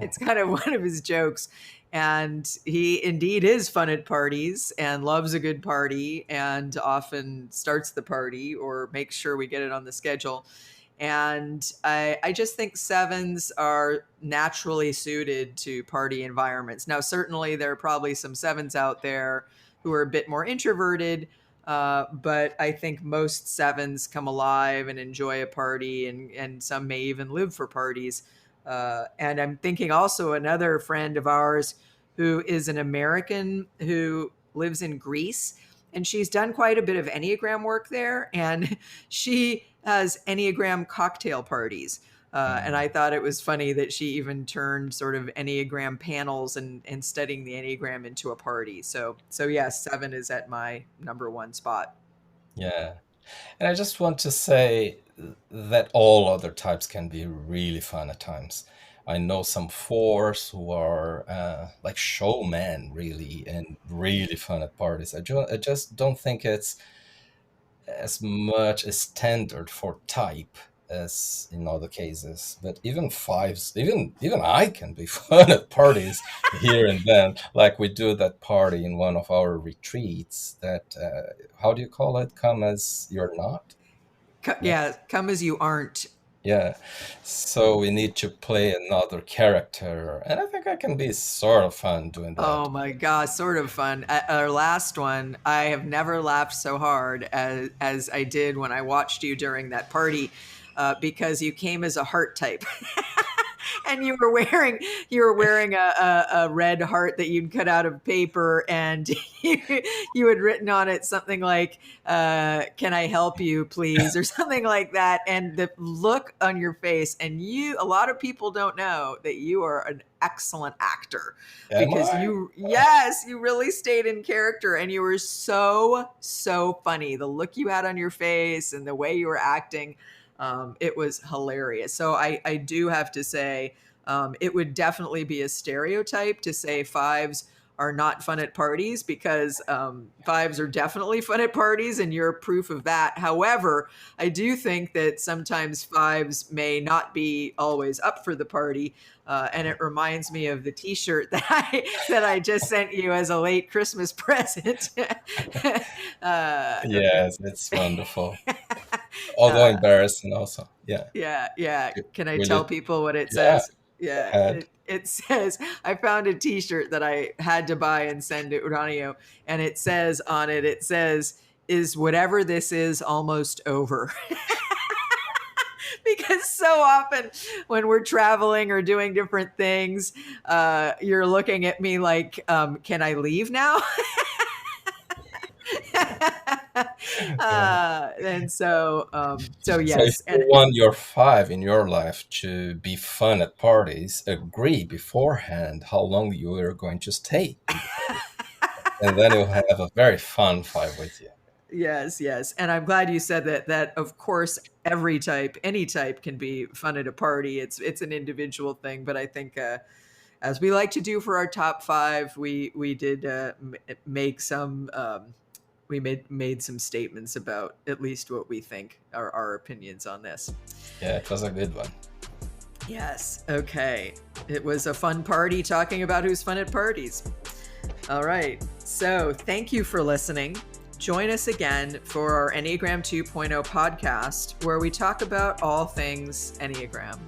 It's kind of one of his jokes. And he indeed is fun at parties and loves a good party and often starts the party or makes sure we get it on the schedule. And I just think sevens are naturally suited to party environments. Now, certainly there are probably some sevens out there who are a bit more introverted, but I think most sevens come alive and enjoy a party, and some may even live for parties. And I'm thinking also another friend of ours who is an American who lives in Greece, and she's done quite a bit of Enneagram work there. And she has Enneagram cocktail parties. And I thought it was funny that she even turned sort of Enneagram panels and studying the Enneagram into a party. So yes, 7 is at my number 1 spot. Yeah. And I just want to say that all other types can be really fun at times. I know some 4s who are like showmen, really, and really fun at parties. I just don't think it's as much a standard for type as in other cases. But even 5s, even I can be fun at parties here and then, like we do that party in one of our retreats. That how do you call it? Come as you're not. Yeah, come as you aren't. Yeah, so we need to play another character, and I think I can be sort of fun doing that. Oh my gosh, sort of fun. At our last one, I have never laughed so hard as I did when I watched you during that party, because you came as a heart type. and you were wearing a red heart that you'd cut out of paper, and you had written on it something like, can I help you, please? Or something like that. And the look on your face, and a lot of people don't know that you are an excellent actor. Am Because I? you really stayed in character, and you were so funny. The look you had on your face and the way you were acting, it was hilarious. So I do have to say, it would definitely be a stereotype to say fives are not fun at parties, because fives are definitely fun at parties, and you're proof of that. However, I do think that sometimes fives may not be always up for the party. And it reminds me of the T-shirt that I just sent you as a late Christmas present. Yes, it's wonderful. Although uh, embarrassing also. Yeah. yeah. Can I Will tell you? people what it Yeah, says? go Yeah, ahead. it says, I found a T-shirt that I had to buy and send to Uranio, and it says on it, is whatever this is almost over? Because so often when we're traveling or doing different things, you're looking at me like, can I leave now? Yeah. And so So if yes. you And want your five in your life to be fun at parties, agree beforehand how long you are going to stay in the party. And then you'll have a very fun five with you. yes. And I'm glad you said that of course, any type can be fun at a party. It's an individual thing, but I think, as we like to do for our top five, we did make some, we made some statements about at least what we think are our opinions on this. Yeah, it was a good one. Yes. Okay. It was a fun party talking about who's fun at parties. All right. So thank you for listening. Join us again for our Enneagram 2.0 podcast, where we talk about all things Enneagram.